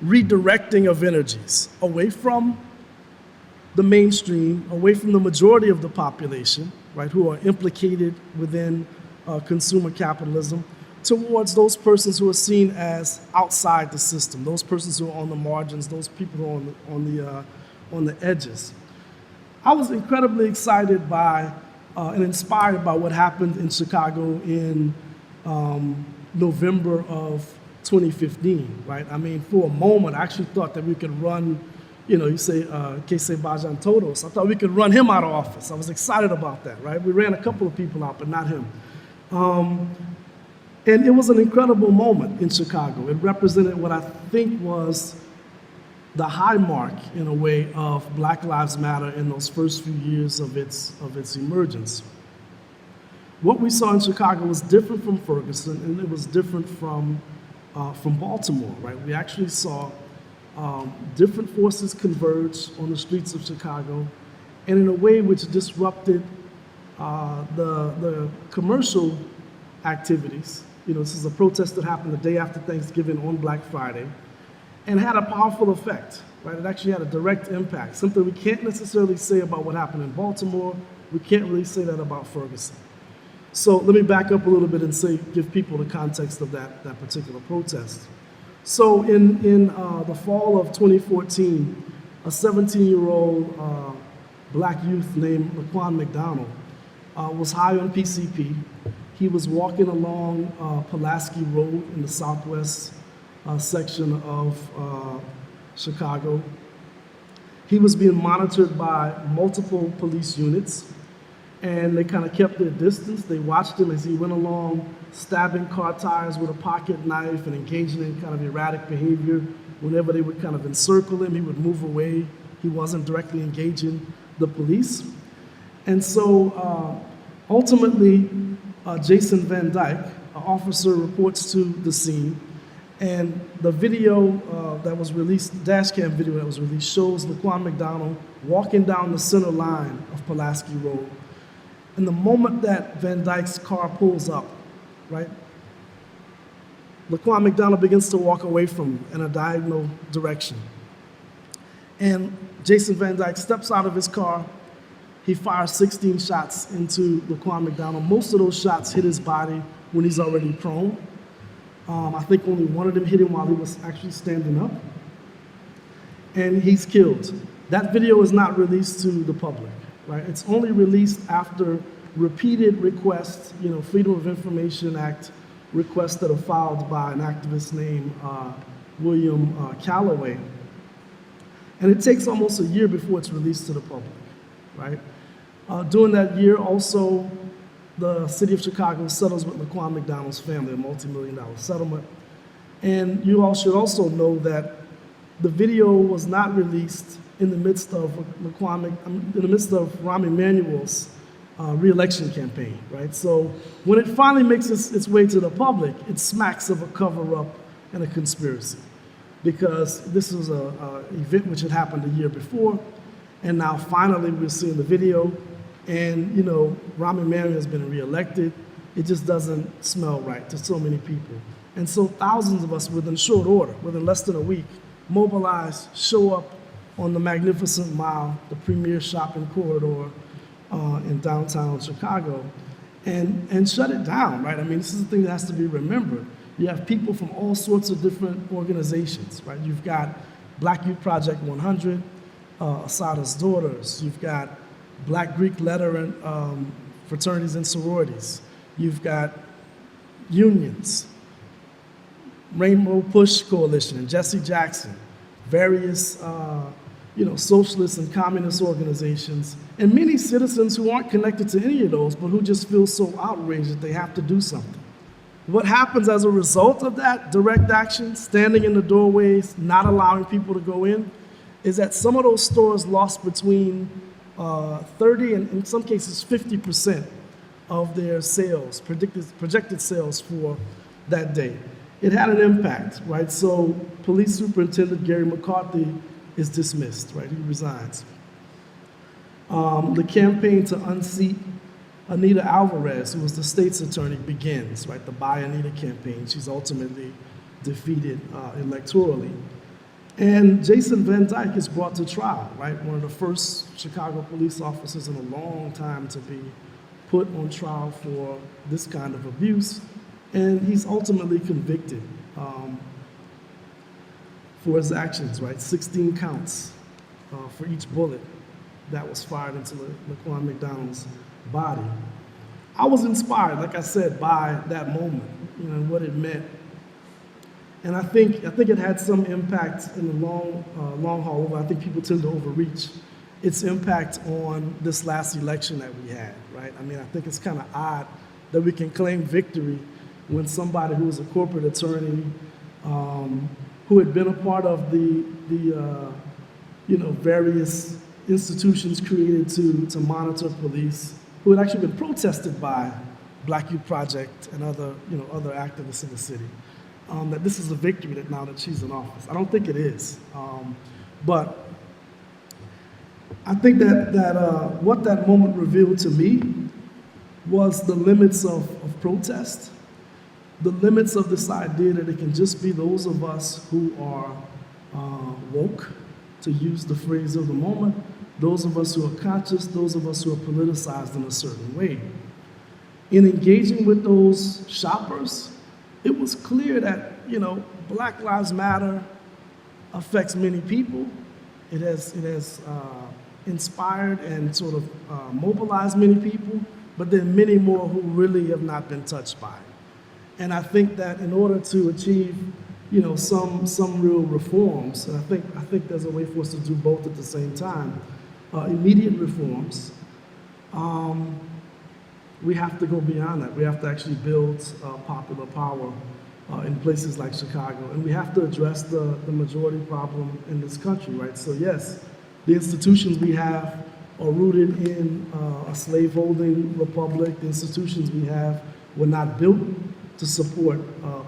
redirecting of energies away from the mainstream, away from the majority of the population, right, who are implicated within consumer capitalism, towards those persons who are seen as outside the system, those persons who are on the margins, those people who are on the edges. I was incredibly excited by and inspired by what happened in Chicago in November of 2015, right? I mean, for a moment, I actually thought that we could run, you say, Kese Bajan Todos. I thought we could run him out of office. I was excited about that, right? We ran a couple of people out, but not him. And it was an incredible moment in Chicago. It represented what I think was the high mark, in a way, of Black Lives Matter in those first few years of its emergence. What we saw in Chicago was different from Ferguson, and it was different from Baltimore, right? We actually saw different forces converge on the streets of Chicago, and in a way which disrupted the commercial activities. This is a protest that happened the day after Thanksgiving on Black Friday and had a powerful effect, right? It actually had a direct impact, something we can't necessarily say about what happened in Baltimore. We can't really say that about Ferguson. So let me back up a little bit and give people the context of that particular protest. So in the fall of 2014, a 17-year-old black youth named Laquan Mcdonald was high on PCP. He was walking along Pulaski Road in the southwest section of Chicago. He was being monitored by multiple police units, and they kind of kept their distance. They watched him as he went along, stabbing car tires with a pocket knife and engaging in kind of erratic behavior. Whenever they would kind of encircle him, he would move away. He wasn't directly engaging the police. And so ultimately, Jason Van Dyke, an officer, reports to the scene, and the video that was released, dash cam video that was released, shows Laquan Mcdonald walking down the center line of Pulaski Road. And the moment that Van Dyke's car pulls up, right, Laquan Mcdonald begins to walk away from him in a diagonal direction. And Jason Van Dyke steps out of his car. He fires 16 shots into Laquan Mcdonald. Most of those shots hit his body when he's already prone. I think only one of them hit him while he was actually standing up. And he's killed. That video is not released to the public, right? It's only released after repeated requests, Freedom of Information Act requests that are filed by an activist named William Calloway. And it takes almost a year before it's released to the public, right? During that year, also, the city of Chicago settles with Laquan Mcdonald's family, a multi-million-dollar settlement. And you all should also know that the video was not released in the midst of Rahm Emanuel's re-election campaign, right? So when it finally makes its way to the public, it smacks of a cover-up and a conspiracy, because this was an event which had happened a year before, and now finally we're seeing the video, and Rahm Emanuel has been re-elected. It just doesn't smell right to so many people. And so thousands of us, within short order, within less than a week, mobilize, show up on the Magnificent Mile, the premier shopping corridor in downtown Chicago, and shut it down, right? I mean, this is the thing that has to be remembered. You have people from all sorts of different organizations, right? You've got Black Youth Project 100, Asada's Daughters. You've got Black Greek Letter and fraternities and sororities. You've got unions, Rainbow Push Coalition and Jesse Jackson, various socialist and communist organizations, and many citizens who aren't connected to any of those, but who just feel so outraged that they have to do something. What happens as a result of that direct action, standing in the doorways, not allowing people to go in, is that some of those stores lost between 30 and in some cases 50% of their sales, projected sales for that day. It had an impact, right? So Police Superintendent Gary McCarthy is dismissed, right? He resigns. The campaign to unseat Anita Alvarez, who was the state's attorney, begins, right? The Buy Anita campaign. She's ultimately defeated electorally. And Jason Van Dyke is brought to trial, right? One of the first Chicago police officers in a long time to be put on trial for this kind of abuse. And he's ultimately convicted for his actions, right? 16 counts for each bullet that was fired into Laquan Mcdonald's body. I was inspired, like I said, by that moment, what it meant. And I think it had some impact in the long haul. I think people tend to overreach its impact on this last election that we had, right? I mean, I think it's kind of odd that we can claim victory when somebody who was a corporate attorney, who had been a part of the various institutions created to monitor police, who had actually been protested by Black Youth Project and other activists in the city, that this is a victory that now that she's in office. I don't think it is, but I think that what that moment revealed to me was the limits of protest, the limits of this idea that it can just be those of us who are woke, to use the phrase of the moment, those of us who are conscious, those of us who are politicized in a certain way. In engaging with those shoppers, it was clear that, Black Lives Matter affects many people. It has inspired and sort of mobilized many people, but there are many more who really have not been touched by it. And I think that in order to achieve, some real reforms, and I think there's a way for us to do both at the same time, immediate reforms, we have to go beyond that. We have to actually build popular power in places like Chicago, and we have to address the majority problem in this country, right? So yes, the institutions we have are rooted in a slaveholding republic. The institutions we have were not built to support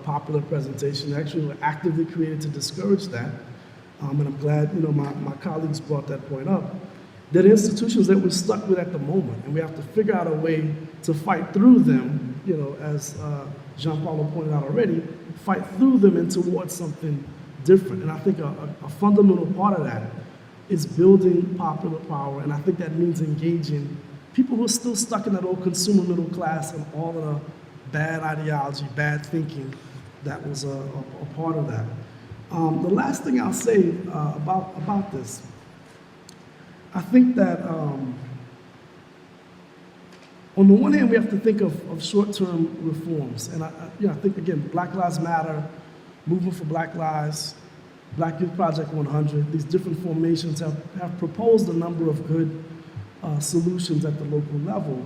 popular presentation. Actually, were actively created to discourage that. And I'm glad, my colleagues brought that point up. That institutions that we're stuck with at the moment, and we have to figure out a way to fight through them, as Jean Paulo pointed out already, fight through them and towards something different. And I think a fundamental part of that is building popular power, and I think that means engaging people who are still stuck in that old consumer middle class and all of the bad ideology, bad thinking that was a part of that. The last thing I'll say about this, I think that on the one hand, we have to think of short-term reforms. And I think, again, Black Lives Matter, Movement for Black Lives, Black Youth Project 100, these different formations have proposed a number of good solutions at the local level.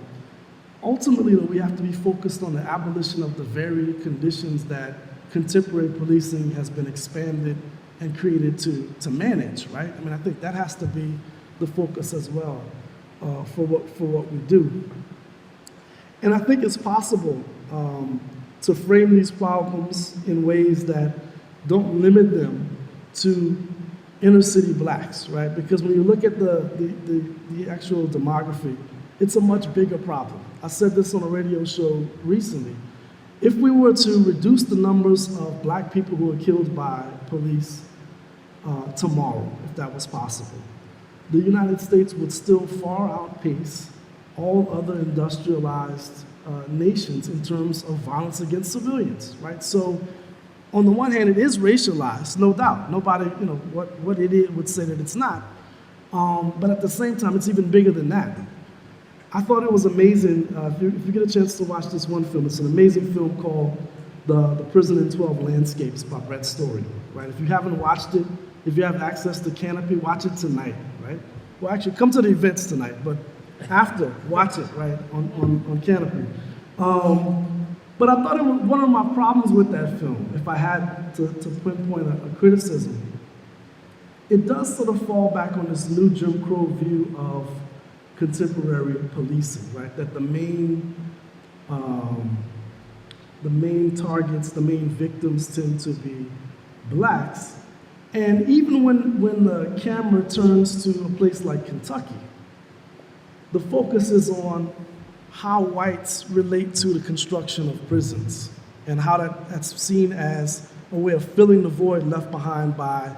Ultimately, though, we have to be focused on the abolition of the very conditions that contemporary policing has been expanded and created to manage, right? I mean, I think that has to be the focus as well for what we do. And I think it's possible to frame these problems in ways that don't limit them to inner city blacks, right? Because when you look at the actual demography, it's a much bigger problem. I said this on a radio show recently. If we were to reduce the numbers of black people who are killed by police tomorrow, if that was possible, the United States would still far outpace all other industrialized nations in terms of violence against civilians, right? So on the one hand, it is racialized, no doubt. Nobody, what it is would say that it's not. But at the same time, it's even bigger than that. I thought it was amazing. If you get a chance to watch this one film, it's an amazing film called The Prison in 12 Landscapes by Brett Story, right? If you haven't watched it, if you have access to Canopy, watch it tonight, right? Well, actually, come to the events tonight, but after, watch it, right, on Canopy. But I thought one of my problems with that film, if I had to pinpoint a criticism, it does sort of fall back on this new Jim Crow view of contemporary policing, right? That the main targets, the main victims tend to be blacks. And even when the camera turns to a place like Kentucky, the focus is on how whites relate to the construction of prisons and how that's seen as a way of filling the void left behind by,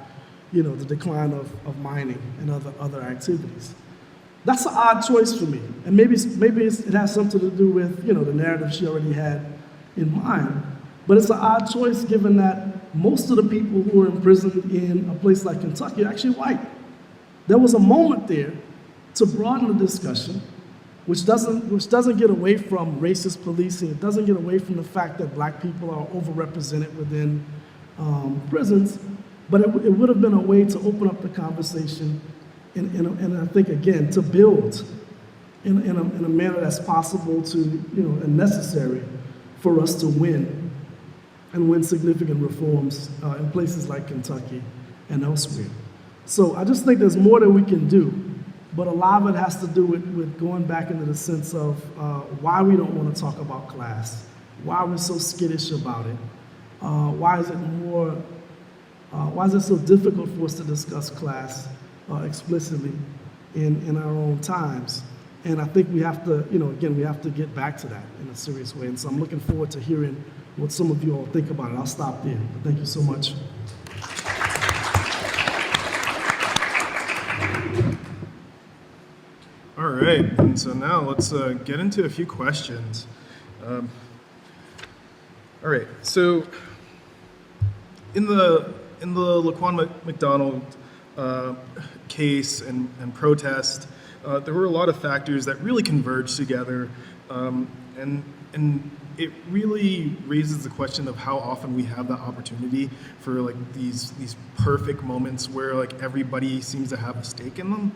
the decline of mining and other activities. That's an odd choice for me, and maybe it has something to do with the narrative she already had in mind. But it's an odd choice given that most of the people who are imprisoned in a place like Kentucky are actually white. There was a moment there to broaden the discussion, which doesn't get away from racist policing. It doesn't get away from the fact that black people are overrepresented within prisons. But it would have been a way to open up the conversation, and I think again to build in a manner that's possible to and necessary for us to win significant reforms in places like Kentucky and elsewhere. So I just think there's more that we can do. But a lot of it has to do with going back into the sense of why we don't want to talk about class, why we're so skittish about it, why is it so difficult for us to discuss class explicitly in our own times. And I think we have to, we have to get back to that in a serious way. And so I'm looking forward to hearing what some of you all think about it. I'll stop there. But thank you so much. All right, and so now let's get into a few questions. All right, so in the Laquan Mcdonald case and protest, there were a lot of factors that really converged together, and it really raises the question of how often we have the opportunity for like these perfect moments where like everybody seems to have a stake in them.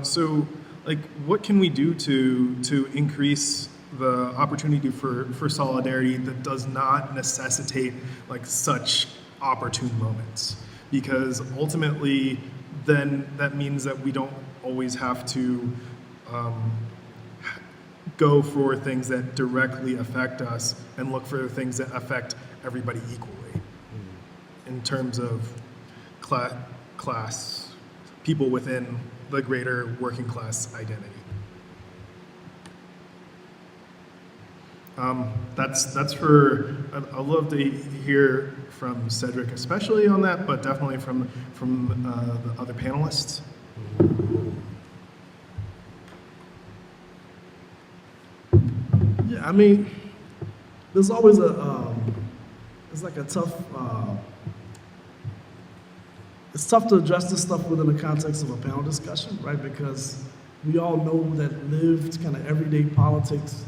So like what can we do to increase the opportunity for solidarity that does not necessitate like such opportune moments? Because ultimately then that means that we don't always have to go for things that directly affect us and look for things that affect everybody equally in terms of class, people within the greater working class identity. That's for, I'd love to hear from Cedric especially on that, but definitely from the other panelists. Yeah, I mean, there's always it's like a tough, it's tough to address this stuff within the context of a panel discussion, right? Because we all know that lived kind of everyday politics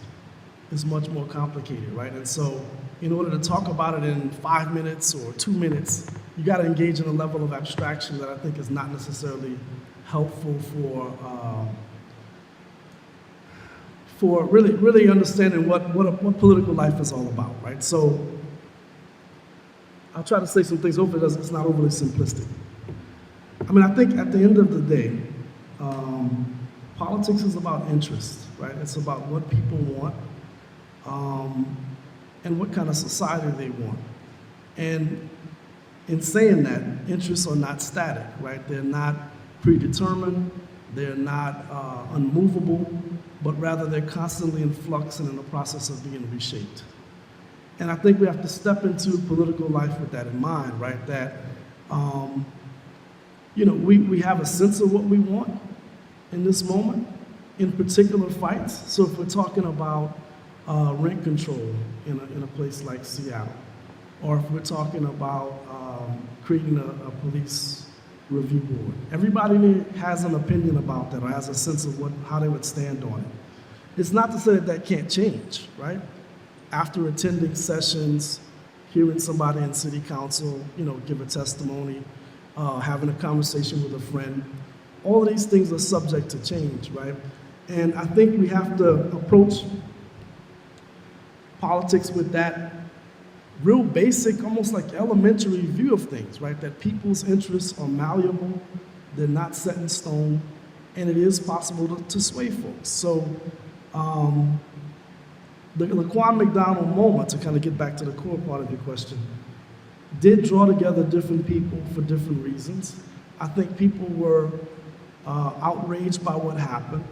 is much more complicated, right? And so in order to talk about it in 5 minutes or 2 minutes, you got to engage in a level of abstraction that I think is not necessarily helpful for really understanding what political life is all about, right? So I'll try to say some things, hopefully it's not overly simplistic. I mean, I think at the end of the day, politics is about interest, right? It's about what people want, and what kind of society they want. And in saying that, interests are not static, right? They're not predetermined, they're not unmovable, but rather they're constantly in flux and in the process of being reshaped. And I think we have to step into political life with that in mind, right? That, we have a sense of what we want in this moment, in particular fights. So if we're talking about rent control in a place like Seattle, or if we're talking about creating a police review board, everybody has an opinion about that or has a sense of how they would stand on it. It's not to say that can't change, right? After attending sessions, hearing somebody in city council, give a testimony, having a conversation with a friend, all of these things are subject to change, right? And I think we have to approach politics with that real basic, almost like elementary view of things, right? That people's interests are malleable, they're not set in stone, and it is possible to sway folks. So the Laquan Mcdonald moment, to kind of get back to the core part of your question, did draw together different people for different reasons. I think people were outraged by what happened.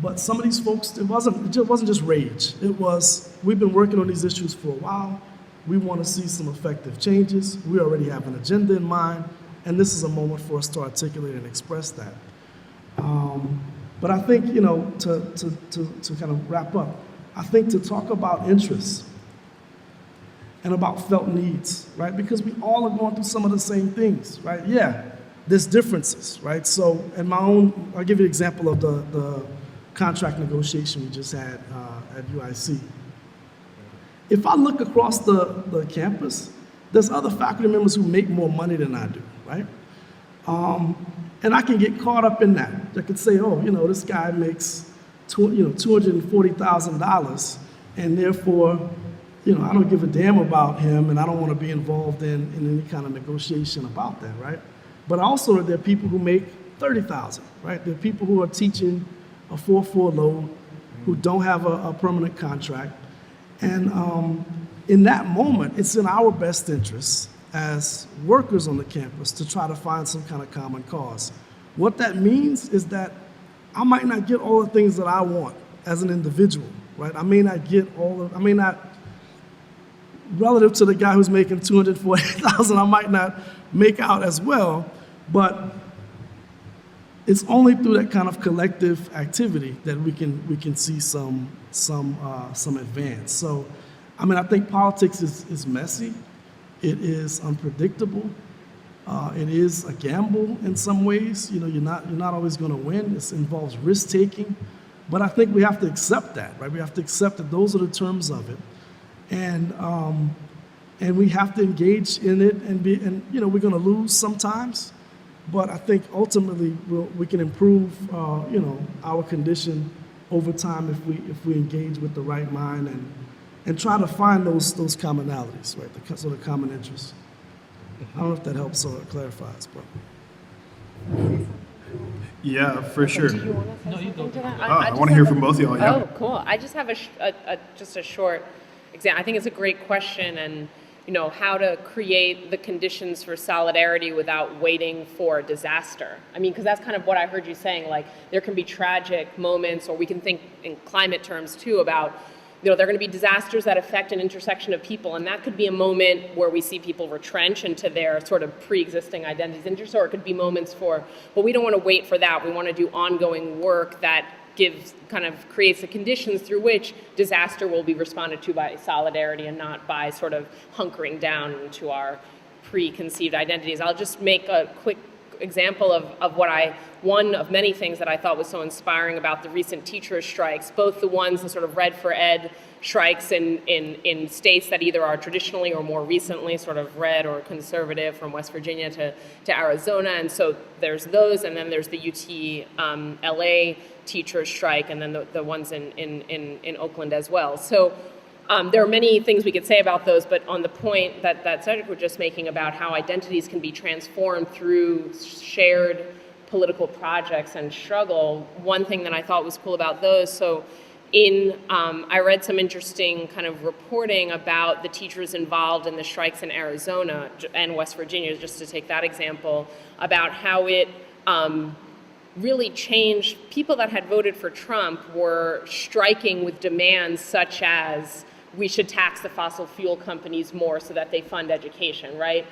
But some of these folks, it wasn't just rage. It was, we've been working on these issues for a while. We want to see some effective changes. We already have an agenda in mind, and this is a moment for us to articulate and express that. But I think, to kind of wrap up, I think to talk about interests and about felt needs, right? Because we all are going through some of the same things, right? Yeah, there's differences, right? So, I'll give you an example of the contract negotiation we just had at UIC. If I look across the campus, there's other faculty members who make more money than I do, right? And I can get caught up in that. I could say, this guy makes $240,000, and therefore, I don't give a damn about him, and I don't want to be involved in any kind of negotiation about that, right? But also, there are people who make $30,000, right? There are people who are teaching a 4-4 load, who don't have a permanent contract. And in that moment, it's in our best interest as workers on the campus to try to find some kind of common cause. What that means is that I might not get all the things that I want as an individual, right? I may not, relative to the guy who's making $240,000, I might not make out as well, but it's only through that kind of collective activity that we can see some advance. So, I think politics is messy. It is unpredictable. It is a gamble in some ways. You're not always going to win. It involves risk taking, but I think we have to accept that, right? We have to accept that those are the terms of it, and we have to engage in it. And we're going to lose sometimes. But I think ultimately we can improve, our condition over time if we engage with the right mind and try to find those commonalities, right? The common interests. I don't know if that helps or clarifies, but. Yeah, for sure. Do you want to say No, you something go. to that? I just want to hear have from both of y'all. Yeah. Oh, cool. I just have just a short example. I think it's a great question, and how to create the conditions for solidarity without waiting for a disaster. I mean, because that's kind of what I heard you saying. Like, there can be tragic moments, or we can think in climate terms too about, there are going to be disasters that affect an intersection of people, and that could be a moment where we see people retrench into their sort of pre-existing identities and interests, or it could be moments but we don't want to wait for that. We want to do ongoing work that creates the conditions through which disaster will be responded to by solidarity and not by sort of hunkering down into our preconceived identities. I'll just make a quick example of one of many things that I thought was so inspiring about the recent teachers' strikes, both the sort of Red for Ed strikes in states that either are traditionally or more recently sort of red or conservative, from West Virginia to Arizona. And so there's those, and then there's the UT LA teachers' strike, and then the ones in Oakland as well. So there are many things we could say about those, but on the point that Cedric was just making about how identities can be transformed through shared political projects and struggle, one thing that I thought was cool about those, so I read some interesting kind of reporting about the teachers involved in the strikes in Arizona and West Virginia, just to take that example, about how it really changed. People that had voted for Trump were striking with demands such as, we should tax the fossil fuel companies more so that they fund education, right?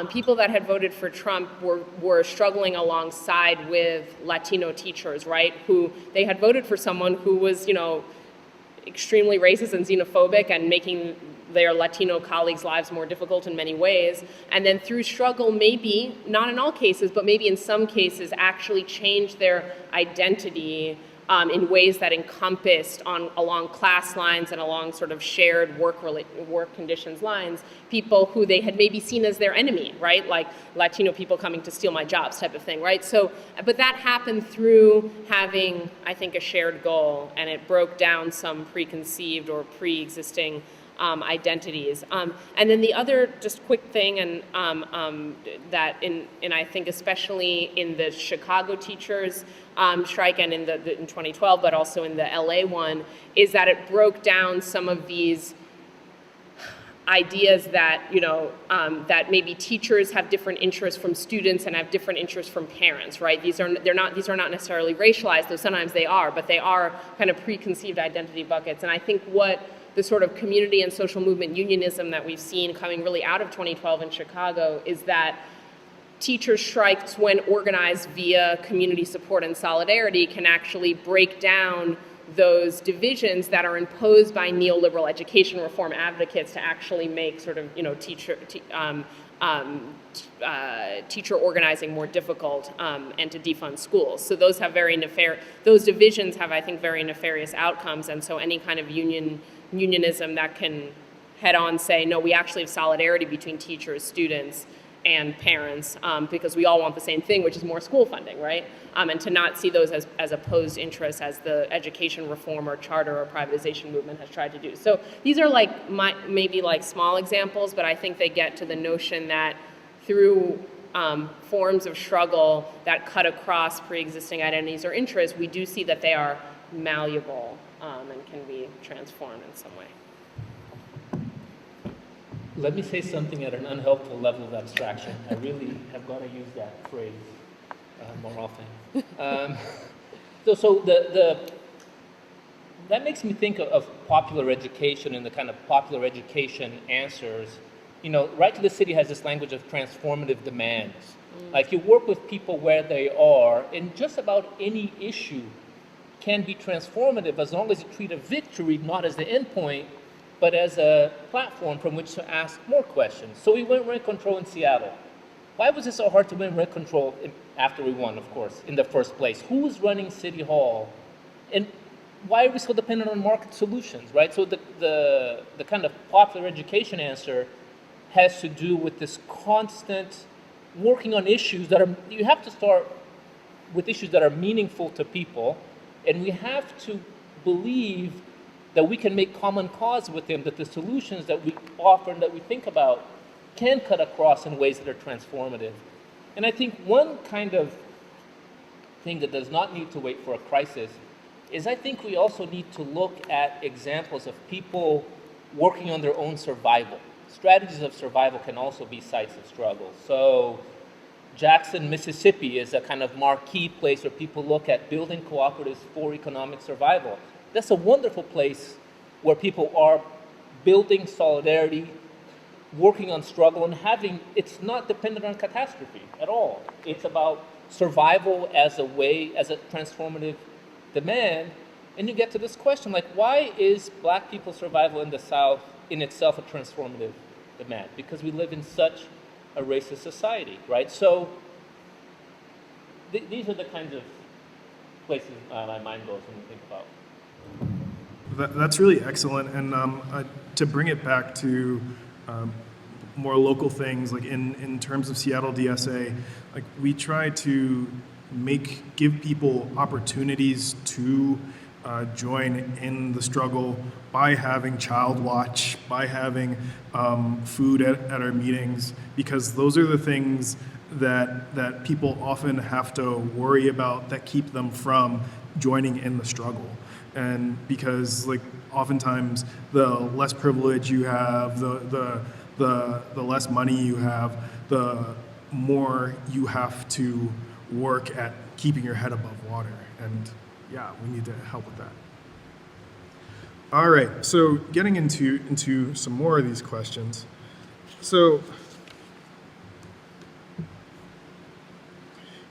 People that had voted for Trump were struggling alongside with Latino teachers, right? Who they had voted for someone who was, extremely racist and xenophobic and making their Latino colleagues' lives more difficult in many ways. And then through struggle, maybe, not in all cases, but maybe in some cases, actually changed their identity in ways that encompassed along class lines and along sort of shared work conditions lines, people who they had maybe seen as their enemy, right? Like Latino people coming to steal my jobs type of thing, right? So, but that happened through having, I think, a shared goal, and it broke down some preconceived or pre-existing identities. And then the other just quick thing, and that I think especially in the Chicago teachers strike and in 2012, but also in the LA one, is that it broke down some of these ideas that that maybe teachers have different interests from students and have different interests from parents, right? These are not necessarily racialized, though sometimes they are, but they are kind of preconceived identity buckets. And I think what the sort of community and social movement unionism that we've seen coming really out of 2012 in Chicago is that teacher strikes, when organized via community support and solidarity, can actually break down those divisions that are imposed by neoliberal education reform advocates to actually make sort of teacher organizing more difficult and to defund schools. So those have those divisions have, I think, very nefarious outcomes. And so any kind of unionism that can head on say, no, we actually have solidarity between teachers, students, and parents, because we all want the same thing, which is more school funding, right? And to not see those as opposed interests as the education reform or charter or privatization movement has tried to do. So these are maybe small examples, but I think they get to the notion that through forms of struggle that cut across pre-existing identities or interests, we do see that they are malleable and can be transformed in some way. Let me say something at an unhelpful level of abstraction. I really have got to use that phrase more often. So that makes me think of popular education and the kind of popular education answers. Right to the City has this language of transformative demands. Like, you work with people where they are, and just about any issue can be transformative as long as you treat a victory not as the end point, but as a platform from which to ask more questions. So we win rent control in Seattle. Why was it so hard to win rent control after we won, of course, in the first place? Who was running City Hall? And why are we so dependent on market solutions, right? So the kind of popular education answer has to do with this constant working on issues you have to start with issues that are meaningful to people, and we have to believe that we can make common cause with them, that the solutions that we offer and that we think about can cut across in ways that are transformative. And I think one kind of thing that does not need to wait for a crisis is I think we also need to look at examples of people working on their own survival. Strategies of survival can also be sites of struggle. So Jackson, Mississippi is a kind of marquee place where people look at building cooperatives for economic survival. That's a wonderful place where people are building solidarity, working on struggle, and it's not dependent on catastrophe at all. It's about survival as a transformative demand. And you get to this question, like, why is black people's survival in the South in itself a transformative demand? Because we live in such a racist society, right? So these are the kinds of places my mind goes when we think about. That's really excellent. And to bring it back to more local things, like in terms of Seattle DSA, like we try to give people opportunities to join in the struggle by having child watch, by having food at our meetings, because those are the things that people often have to worry about that keep them from joining in the struggle. And because like oftentimes the less privilege you have, the less money you have, the more you have to work at keeping your head above water. And yeah, we need to help with that. All right, so getting into some more of these questions. So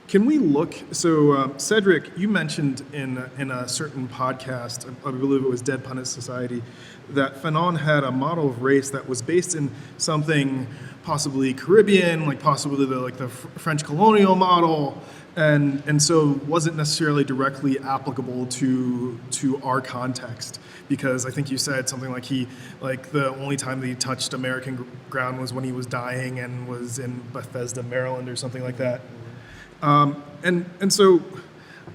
can we look, Cedric, you mentioned in a certain podcast, I believe it was Dead Pundit Society, that Fanon had a model of race that was based in something possibly Caribbean, like possibly the French colonial model, and so wasn't necessarily directly applicable to our context, because I think you said something like the only time that he touched American ground was when he was dying and was in Bethesda, Maryland, or something like that. And so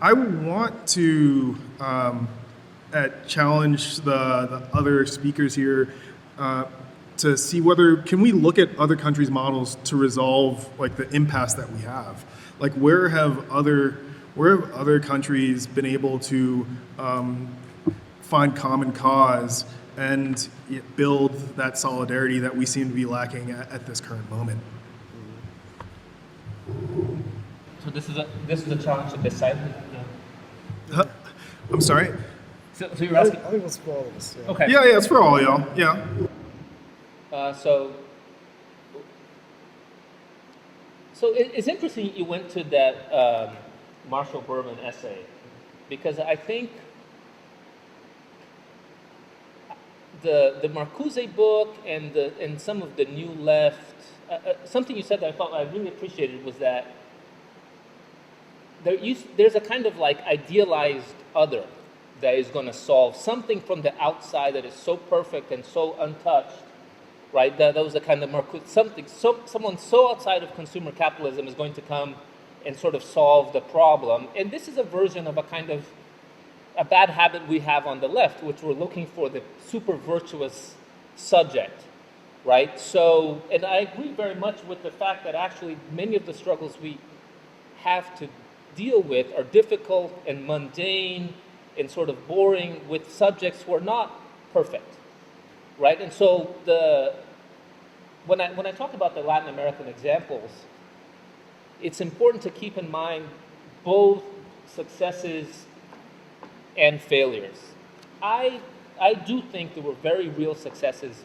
I want to challenge the other speakers here to see whether can we look at other countries' models to resolve like the impasse that we have. Like where have other countries been able to find common cause and build that solidarity that we seem to be lacking at this current moment? So this is a challenge to decide. Yeah. I'm sorry. So you're asking? I think it's for all of us. Yeah. Okay. Yeah, it's for all y'all. Yeah. So it's interesting you went to that Marshall Berman essay, because I think the Marcuse book and some of the New Left, something you said that I thought I really appreciated was that there's a kind of like idealized other that is going to solve something from the outside that is so perfect and so untouched, right? That was the kind of someone so outside of consumer capitalism is going to come and sort of solve the problem. And this is a version of a bad habit we have on the left, which we're looking for the super virtuous subject, right? So, and I agree very much with the fact that actually many of the struggles we have to deal with are difficult and mundane and sort of boring with subjects who are not perfect, right? And so when I talk about the Latin American examples, it's important to keep in mind both successes and failures. I do think there were very real successes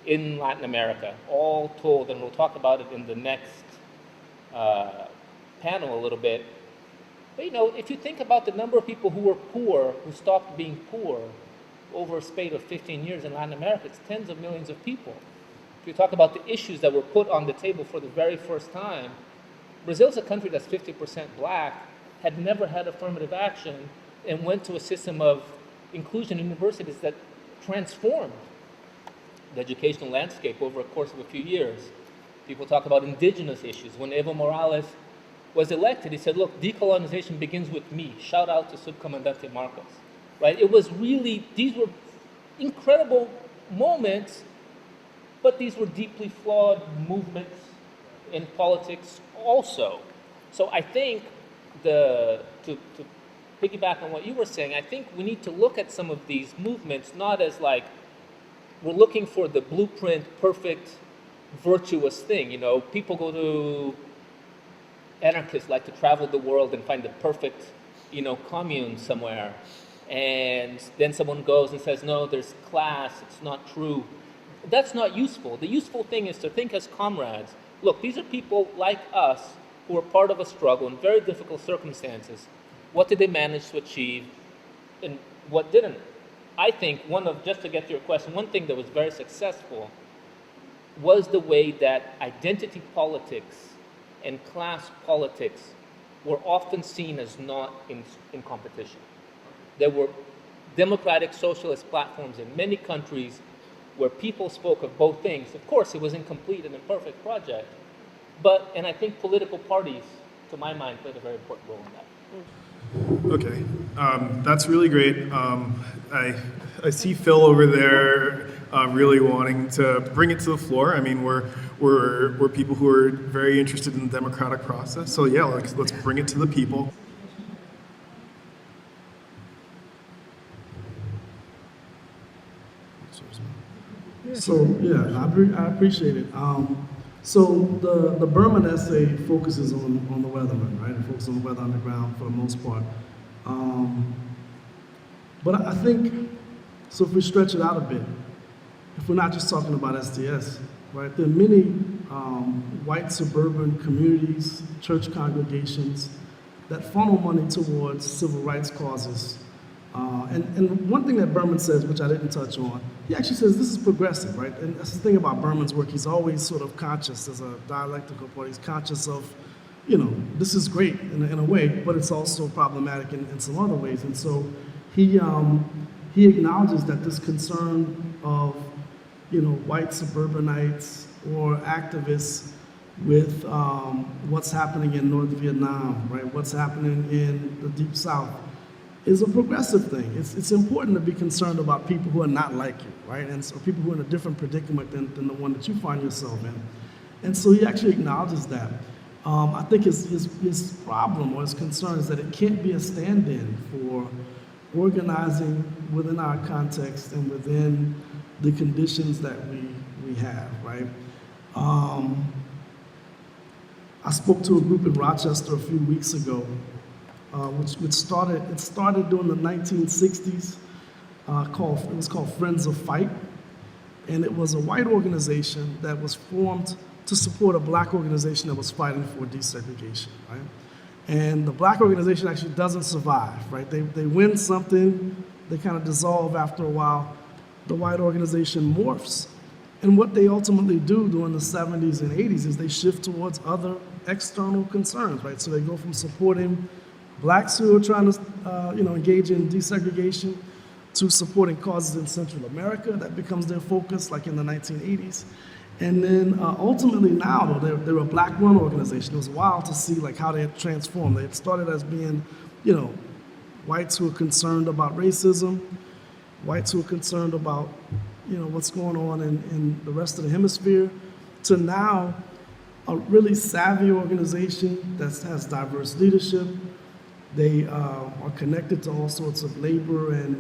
in Latin America, all told, and we'll talk about it in the next panel a little bit. But if you think about the number of people who were poor, who stopped being poor over a spate of 15 years in Latin America, it's tens of millions of people. If you talk about the issues that were put on the table for the very first time, Brazil's a country that's 50% black, had never had affirmative action, and went to a system of inclusion in universities that transformed the educational landscape over a course of a few years. People talk about indigenous issues. When Evo Morales was elected, he said, look, decolonization begins with me. Shout out to Subcomandante Marcos. Right? It was really, these were incredible moments, but these were deeply flawed movements in politics also. So I think to piggyback on what you were saying, I think we need to look at some of these movements not as like we're looking for the blueprint, perfect, virtuous thing. You know, people go to anarchists like to travel the world and find the perfect, you know, commune somewhere, and then someone goes and says, no, there's class, it's not true. That's not useful. The useful thing is to think as comrades. Look, these are people like us who are part of a struggle in very difficult circumstances. What did they manage to achieve, and what didn't? I think just to get to your question, one thing that was very successful was the way that identity politics and class politics were often seen as not in competition. There were democratic socialist platforms in many countries where people spoke of both things. Of course, it was incomplete and imperfect project, and I think political parties, to my mind, played a very important role in that. Okay, that's really great. I see Phil over there really wanting to bring it to the floor. I mean, we're people who are very interested in the democratic process. So yeah, let's bring it to the people. So yeah, I appreciate it. So the Berman essay focuses on the Weatherman, right? It focuses on the weather underground for the most part. But I think, so if we stretch it out a bit, if we're not just talking about STS, right? There are many white suburban communities, church congregations that funnel money towards civil rights causes. And one thing that Berman says, which I didn't touch on, he actually says this is progressive, right? And that's the thing about Berman's work. He's always sort of conscious as a dialectical part. He's conscious of, you know, this is great in a way, but it's also problematic in some other ways. And so he acknowledges that this concern of, you know, white suburbanites or activists with what's happening in North Vietnam, right? What's happening in the Deep South is a progressive thing. It's important to be concerned about people who are not like you, right? And so people who are in a different predicament than the one that you find yourself in. And so he actually acknowledges that. I think his problem or his concern is that it can't be a stand-in for organizing within our context and within the conditions that we have, right? I spoke to a group in Rochester a few weeks ago, which started during the 1960s. It was called Friends of Fight, and it was a white organization that was formed to support a black organization that was fighting for desegregation, right? And the black organization actually doesn't survive, right? They win something, they kind of dissolve after a while. The white organization morphs. And what they ultimately do during the 70s and 80s is they shift towards other external concerns, right? So they go from supporting blacks who are trying to engage in desegregation to supporting causes in Central America. That becomes their focus, like in the 1980s. And then ultimately now, though, they're a black-run organization. It was wild to see like how they had transformed. They had started as being, you know, whites who are concerned about racism, whites who are concerned about, you know, what's going on in the rest of the hemisphere, to now a really savvy organization that has diverse leadership. They are connected to all sorts of labor and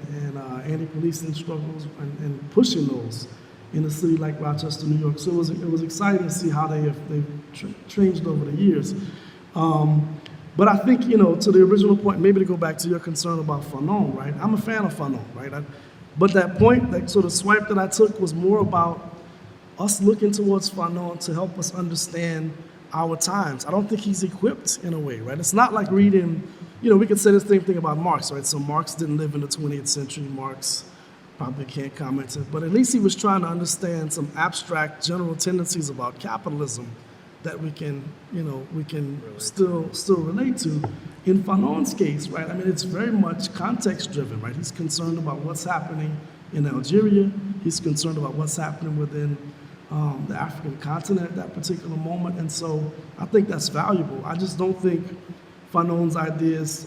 anti-policing struggles and pushing those in a city like Rochester, New York. So it was exciting to see how they've changed over the years. But I think, you know, to the original point, maybe to go back to your concern about Fanon, right? I'm a fan of Fanon, right? But that point, that sort of swipe that I took was more about us looking towards Fanon to help us understand our times. I don't think he's equipped in a way, right? It's not like reading, you know, we could say the same thing about Marx, right? So Marx didn't live in the 20th century. Marx probably can't comment it, but at least he was trying to understand some abstract general tendencies about capitalism that we can still relate to. In Fanon's case, right, I mean, it's very much context driven, right? He's concerned about what's happening in Algeria. He's concerned about what's happening within the African continent at that particular moment. And so I think that's valuable. I just don't think Fanon's ideas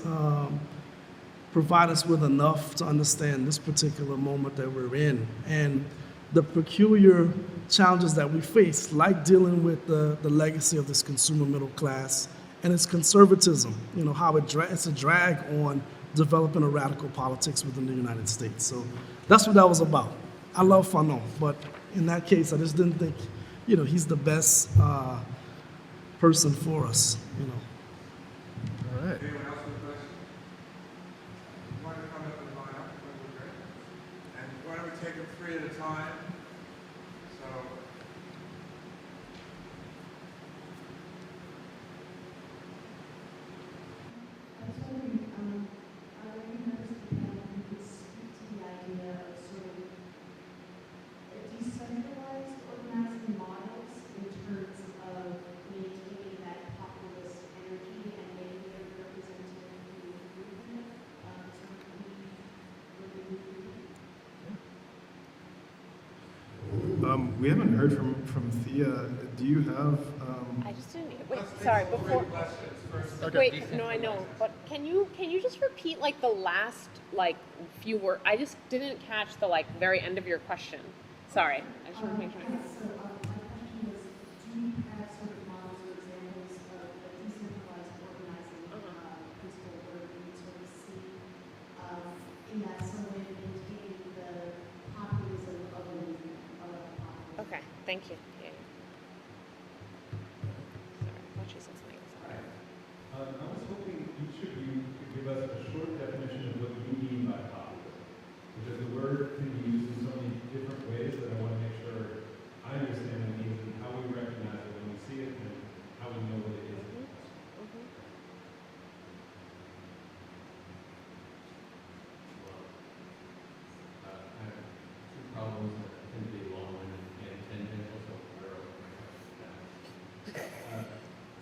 provide us with enough to understand this particular moment that we're in and the peculiar challenges that we face, like dealing with the legacy of this consumer middle class and it's conservatism, how it's a drag on developing a radical politics within the United States. So that's what that was about. I love Fanon, but in that case, I just didn't think, he's the best person for us, All right. Anyone else with a question? You want to come up and line up? That would be great. And why don't we take them three at a time? So. I was wondering, are there any members of the panel who could speak to the idea of sort of a decentralized organizing models in terms of maintaining that populist energy and making it representative of the movement, sort of the movement? We haven't heard from Thea. Do you have? I just didn't. Wait, sorry. Before. Questions first. Okay. Wait, no, I know, but can you just repeat like the last few words? I just didn't catch the very end of your question. Sorry, I just want to make sure. Yes, so my question was, do you have sort of models or examples of a decentralized organizing principle where we sort of see in that some way maintaining the populism of the movement of the populism? Okay, thank you. Yeah. Sorry, I thought you said something. Sorry. I was hoping each of you could give us a short definition of what you mean by populism, because the word can be used in so many different ways that I want to make sure I understand what it means and how we recognize it when we see it and how we know what it is. I have two problems that tend to be long-winded and tangential, so we're over my question.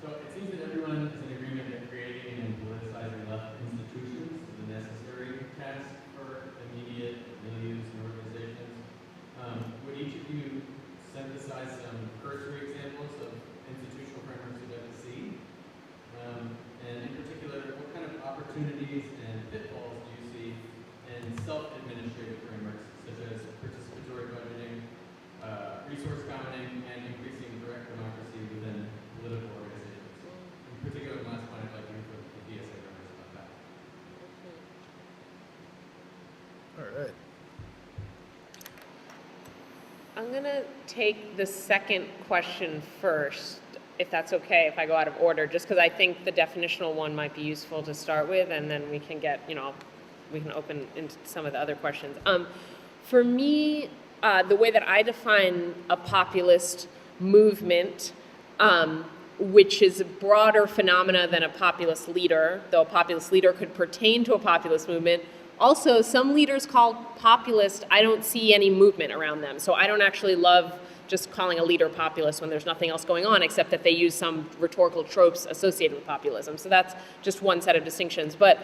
So it seems that everyone is in agreement that creating and politicizing left institutions is a necessary task for immediate milieux and organizations. Would each of you synthesize some cursory examples of institutional frameworks you'd like to see? And in particular, what kind of opportunities and pitfalls do you see in self-administrative frameworks such as participatory budgeting, resource governing, and increasing direct democracy within political organizations? In particular, the last point I'd like to hear from the DSA members about that. All right. I'm going to take the second question first, if that's okay, if I go out of order, just because I think the definitional one might be useful to start with, and then we can get, we can open into some of the other questions. For me, the way that I define a populist movement, which is a broader phenomena than a populist leader, though a populist leader could pertain to a populist movement. Also, some leaders called populist, I don't see any movement around them. So I don't actually love just calling a leader populist when there's nothing else going on, except that they use some rhetorical tropes associated with populism. So that's just one set of distinctions. But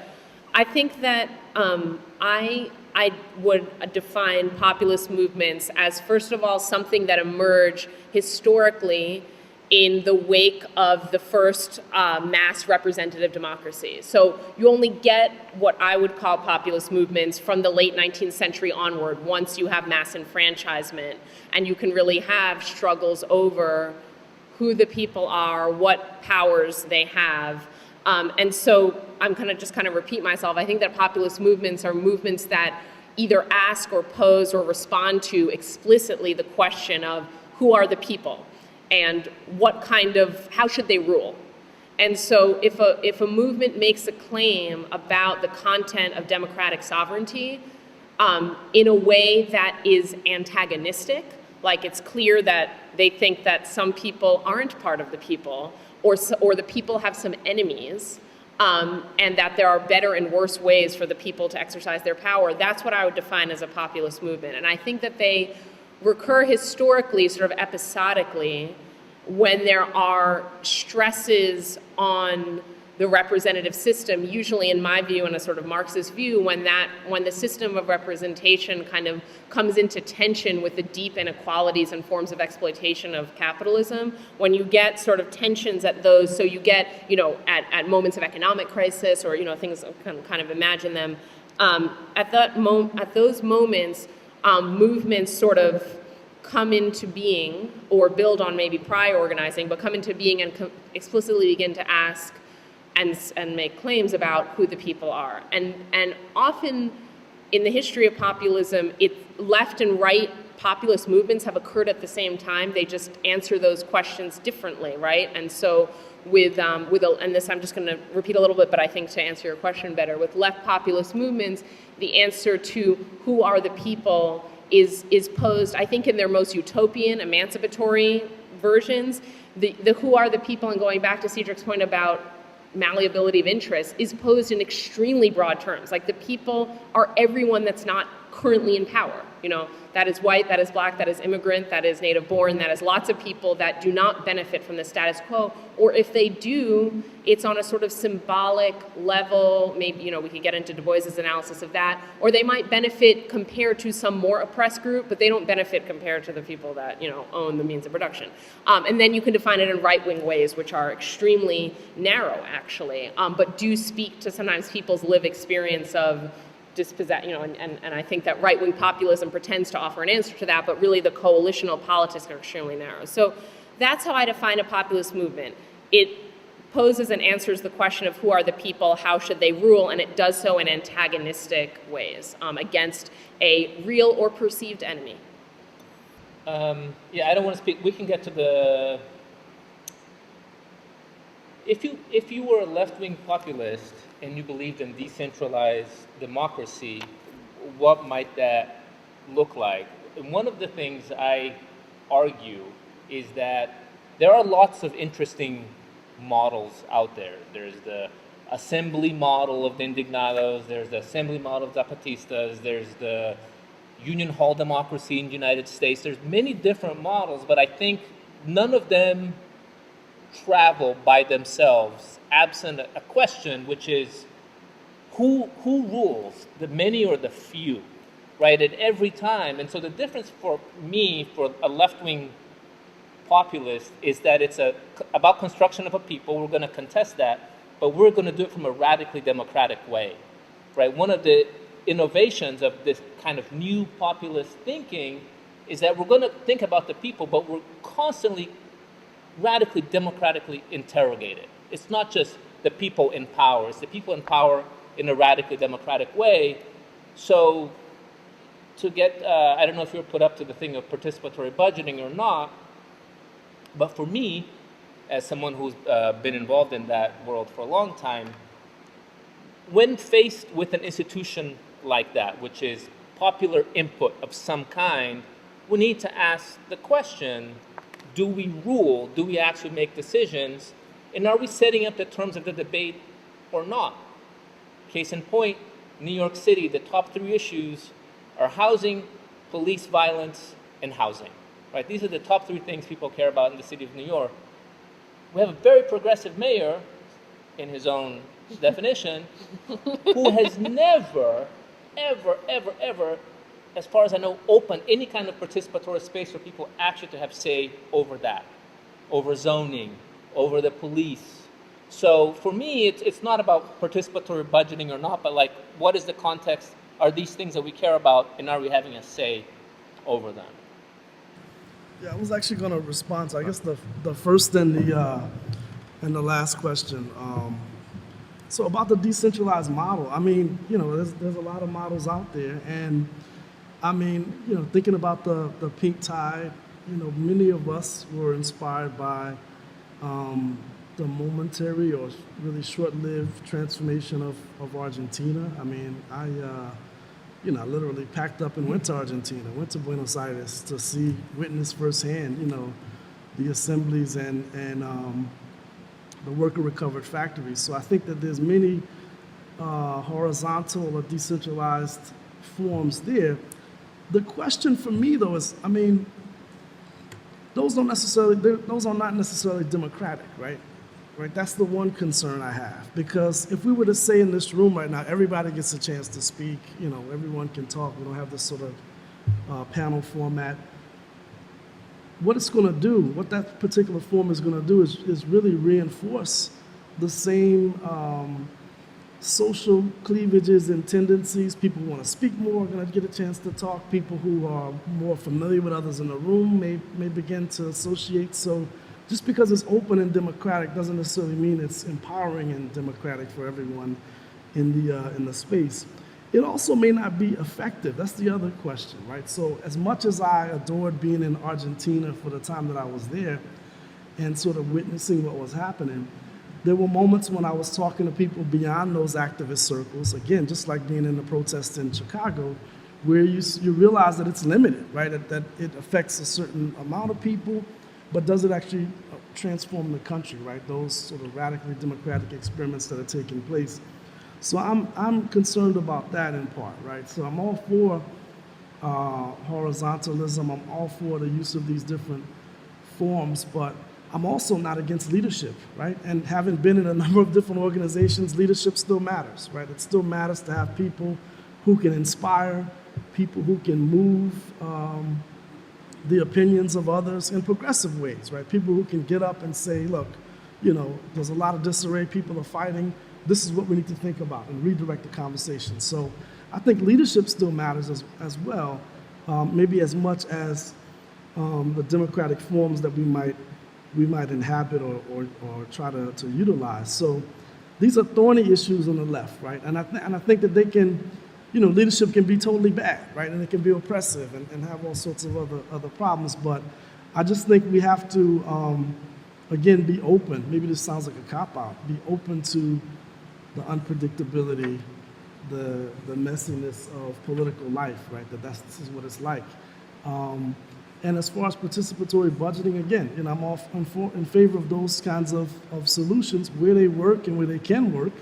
I think that I would define populist movements as, first of all, something that emerge historically in the wake of the first mass representative democracy. So you only get what I would call populist movements from the late 19th century onward, once you have mass enfranchisement, and you can really have struggles over who the people are, what powers they have. And so I'm going to just kind of repeat myself. I think that populist movements are movements that either ask or pose or respond to explicitly the question of who are the people and what kind of, how should they rule? And so if a movement makes a claim about the content of democratic sovereignty in a way that is antagonistic, like it's clear that they think that some people aren't part of the people, or the people have some enemies, and that there are better and worse ways for the people to exercise their power, that's what I would define as a populist movement. And I think that they recur historically, sort of episodically, when there are stresses on the representative system, usually in my view, in a sort of Marxist view, when the system of representation kind of comes into tension with the deep inequalities and forms of exploitation of capitalism, when you get sort of tensions at those, so you get, at moments of economic crisis or, things, kind of imagine them, at those moments, movements sort of come into being, or build on maybe prior organizing, but come into being and explicitly begin to ask and make claims about who the people are. And often in the history of populism, left and right populist movements have occurred at the same time. They just answer those questions differently, right? And so and this I'm just going to repeat a little bit, but I think to answer your question better, with left populist movements, the answer to who are the people is posed, I think, in their most utopian, emancipatory versions. The who are the people, and going back to Cedric's point about malleability of interest, is posed in extremely broad terms. Like, the people are everyone that's not currently in power. You know, that is white, that is black, that is immigrant, that is native born, that is lots of people that do not benefit from the status quo, or if they do, it's on a sort of symbolic level. Maybe, you know, we could get into Du Bois's analysis of that, or they might benefit compared to some more oppressed group, but they don't benefit compared to the people that, you know, own the means of production. And then you can define it in right-wing ways, which are extremely narrow, actually, but do speak to sometimes people's lived experience of dispossess, you know, and I think that right-wing populism pretends to offer an answer to that, but really the coalitional politics are extremely narrow. So that's how I define a populist movement. It poses and answers the question of who are the people, how should they rule, and it does so in antagonistic ways against a real or perceived enemy. Yeah, I don't want to speak. We can get to the. If you were a left-wing populist and you believed in decentralized democracy, what might that look like? And one of the things I argue is that there are lots of interesting models out there. There's the assembly model of the Indignados, there's the assembly model of Zapatistas, there's the union hall democracy in the United States. There's many different models, but I think none of them travel by themselves, absent a question, which is who rules, the many or the few, right, at every time. And so the difference for me, for a left-wing populist, is that it's about construction of a people. We're going to contest that, but we're going to do it from a radically democratic way, right? One of the innovations of this kind of new populist thinking is that we're going to think about the people, but we're constantly radically democratically interrogated. It's not just the people in power, it's the people in power in a radically democratic way. So to get, I don't know if you're put up to the thing of participatory budgeting or not, but for me, as someone who's been involved in that world for a long time, when faced with an institution like that, which is popular input of some kind, we need to ask the question, do we rule? Do we actually make decisions? And are we setting up the terms of the debate or not? Case in point, New York City, the top 3 issues are housing, police violence, and housing. Right? These are the top 3 things people care about in the city of New York. We have a very progressive mayor, in his own definition, who has never, ever, as far as I know, opened any kind of participatory space for people actually to have say over that, over zoning, over the police. So for me, it's not about participatory budgeting or not, but like, what is the context? Are these things that we care about, and are we having a say over them? Yeah, I was actually going to respond to, I guess, the first and the last question. So about the decentralized model, I mean, you know, there's a lot of models out there, and I mean, you know, thinking about the pink tide, you know, many of us were inspired by the momentary or really short-lived transformation of Argentina. I mean, I literally packed up and went to Argentina, went to Buenos Aires to witness firsthand, you know, the assemblies and the worker-recovered factories. So I think that there's many horizontal or decentralized forms there. The question for me, though, is, I mean, those are not necessarily democratic, right? Right, that's the one concern I have, because if we were to say in this room right now, everybody gets a chance to speak, you know, everyone can talk, we don't have this sort of panel format. What it's going to do, what that particular form is going to do is really reinforce the same social cleavages and tendencies. People who want to speak more are going to get a chance to talk. People who are more familiar with others in the room may begin to associate. So just because it's open and democratic doesn't necessarily mean it's empowering and democratic for everyone in the space. It also may not be effective. That's the other question, right? So as much as I adored being in Argentina for the time that I was there and sort of witnessing what was happening, there were moments when I was talking to people beyond those activist circles, again, just like being in the protests in Chicago, where you realize that it's limited, right? That it affects a certain amount of people, but does it actually transform the country, right? Those sort of radically democratic experiments that are taking place. So I'm concerned about that in part, right? So I'm all for horizontalism. I'm all for the use of these different forms, but I'm also not against leadership, right? And having been in a number of different organizations, leadership still matters, right? It still matters to have people who can inspire, people who can move the opinions of others in progressive ways, right? People who can get up and say, look, there's a lot of disarray, people are fighting, this is what we need to think about, and redirect the conversation. So I think leadership still matters as well, maybe as much as the democratic forms that we might inhabit or try to utilize. So these are thorny issues on the left, right? And I think that they can, leadership can be totally bad, right? And it can be oppressive and have all sorts of other problems. But I just think we have to, again, be open. Maybe this sounds like a cop-out. Be open to the unpredictability, the messiness of political life, right? This is what it's like. And as far as participatory budgeting, again, I'm in favor of those kinds of solutions where they work and where they can work.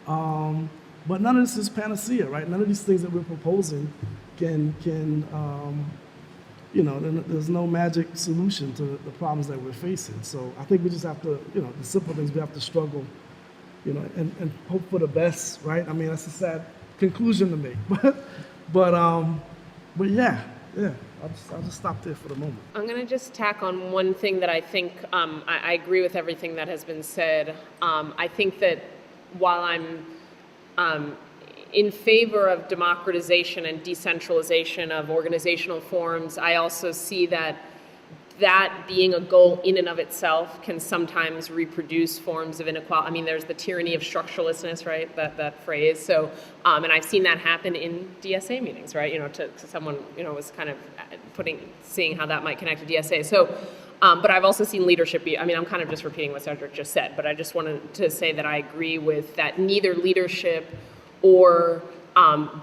But none of this is panacea, right? None of these things that we're proposing can there's no magic solution to the problems that we're facing. So I think we just have to, the simple things we have to struggle, and hope for the best, right? I mean, that's a sad conclusion to make, but yeah. I'll just stop there for the moment. I'm going to just tack on one thing that I think, I agree with everything that has been said. I think that while I'm in favor of democratization and decentralization of organizational forms, I also see that being a goal in and of itself can sometimes reproduce forms of inequality. I mean, there's the tyranny of structurelessness, right? That phrase. So, and I've seen that happen in DSA meetings, right? To someone, was kind of seeing how that might connect to DSA. So, but I've also seen leadership I'm kind of just repeating what Cedric just said, but I just wanted to say that I agree with that neither leadership or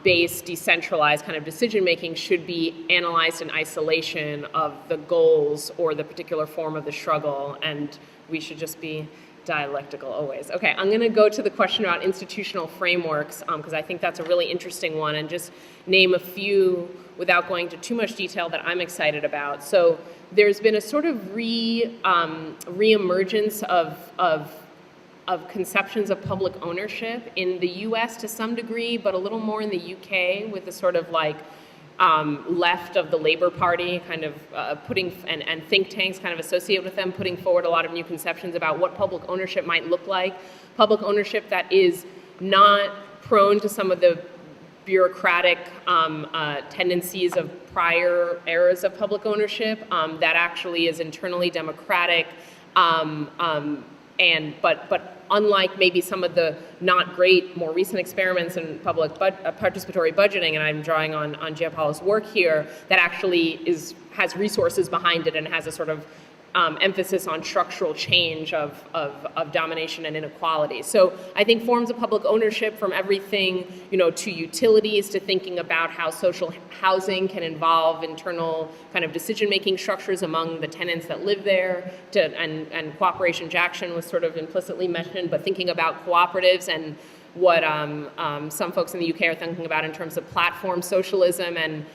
based, decentralized kind of decision-making should be analyzed in isolation of the goals or the particular form of the struggle, and we should just be dialectical always. Okay, I'm going to go to the question about institutional frameworks, because I think that's a really interesting one, and just name a few without going into too much detail that I'm excited about. So there's been a sort of re-emergence of conceptions of public ownership in the US to some degree, but a little more in the UK with the sort of left of the Labour Party kind of putting, and think tanks kind of associated with them, putting forward a lot of new conceptions about what public ownership might look like. Public ownership that is not prone to some of the bureaucratic tendencies of prior eras of public ownership, that actually is internally democratic, but unlike maybe some of the not great, more recent experiments in public participatory budgeting, and I'm drawing on Giampaolo's work here, that actually has resources behind it and has a sort of emphasis on structural change of domination and inequality. So I think forms of public ownership, from everything to utilities, to thinking about how social housing can involve internal kind of decision-making structures among the tenants that live there, and cooperation Jackson was sort of implicitly mentioned, but thinking about cooperatives and what some folks in the UK are thinking about in terms of platform socialism and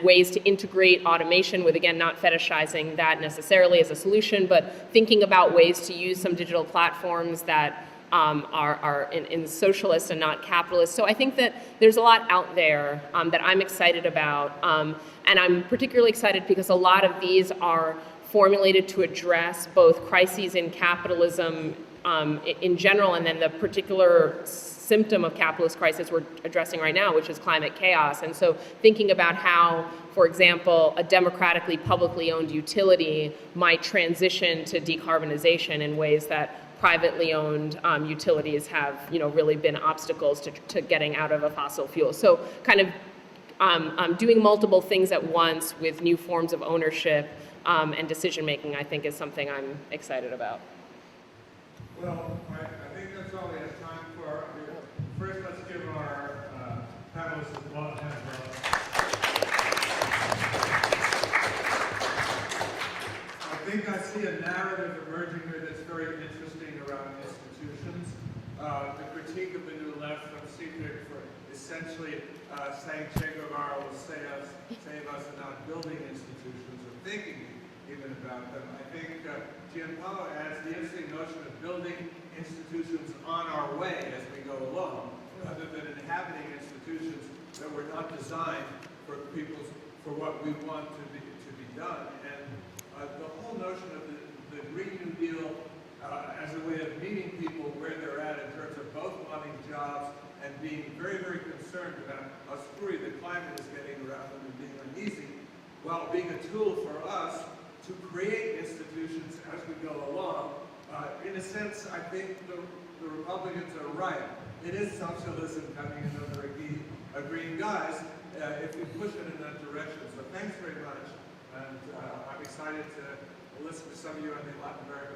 ways to integrate automation with, again, not fetishizing that necessarily as a solution, but thinking about ways to use some digital platforms that are in socialist and not capitalist. So I think that there's a lot out there that I'm excited about. And I'm particularly excited because a lot of these are formulated to address both crises in capitalism in general, and then the particular symptom of capitalist crisis we're addressing right now, which is climate chaos. And so thinking about how, for example, a democratically publicly owned utility might transition to decarbonization in ways that privately owned utilities have, really been obstacles to getting out of a fossil fuel. So kind of doing multiple things at once with new forms of ownership and decision making, I think, is something I'm excited about. Well, I think that's all we have time for. First, let's give our panelists a lot of hands. I think I see a narrative emerging here that's very interesting around institutions. The critique of the New Left from Seabrick for essentially saying Che Guevara will save us and not building institutions or thinking even about them. I think Gianpaolo adds the interesting notion of building institutions on our way as we go along, rather than inhabiting institutions that were not designed for what we want to be done. And the whole notion of the Green New Deal as a way of meeting people where they're at in terms of both wanting jobs and being very, very concerned about how screwy the climate is getting around them and being uneasy, while being a tool for us to create institutions as we go along. In a sense, I think the Republicans are right. It is socialism coming in under a green guise if we push it in that direction. So thanks very much. And I'm excited to listen to some of you on the Latin American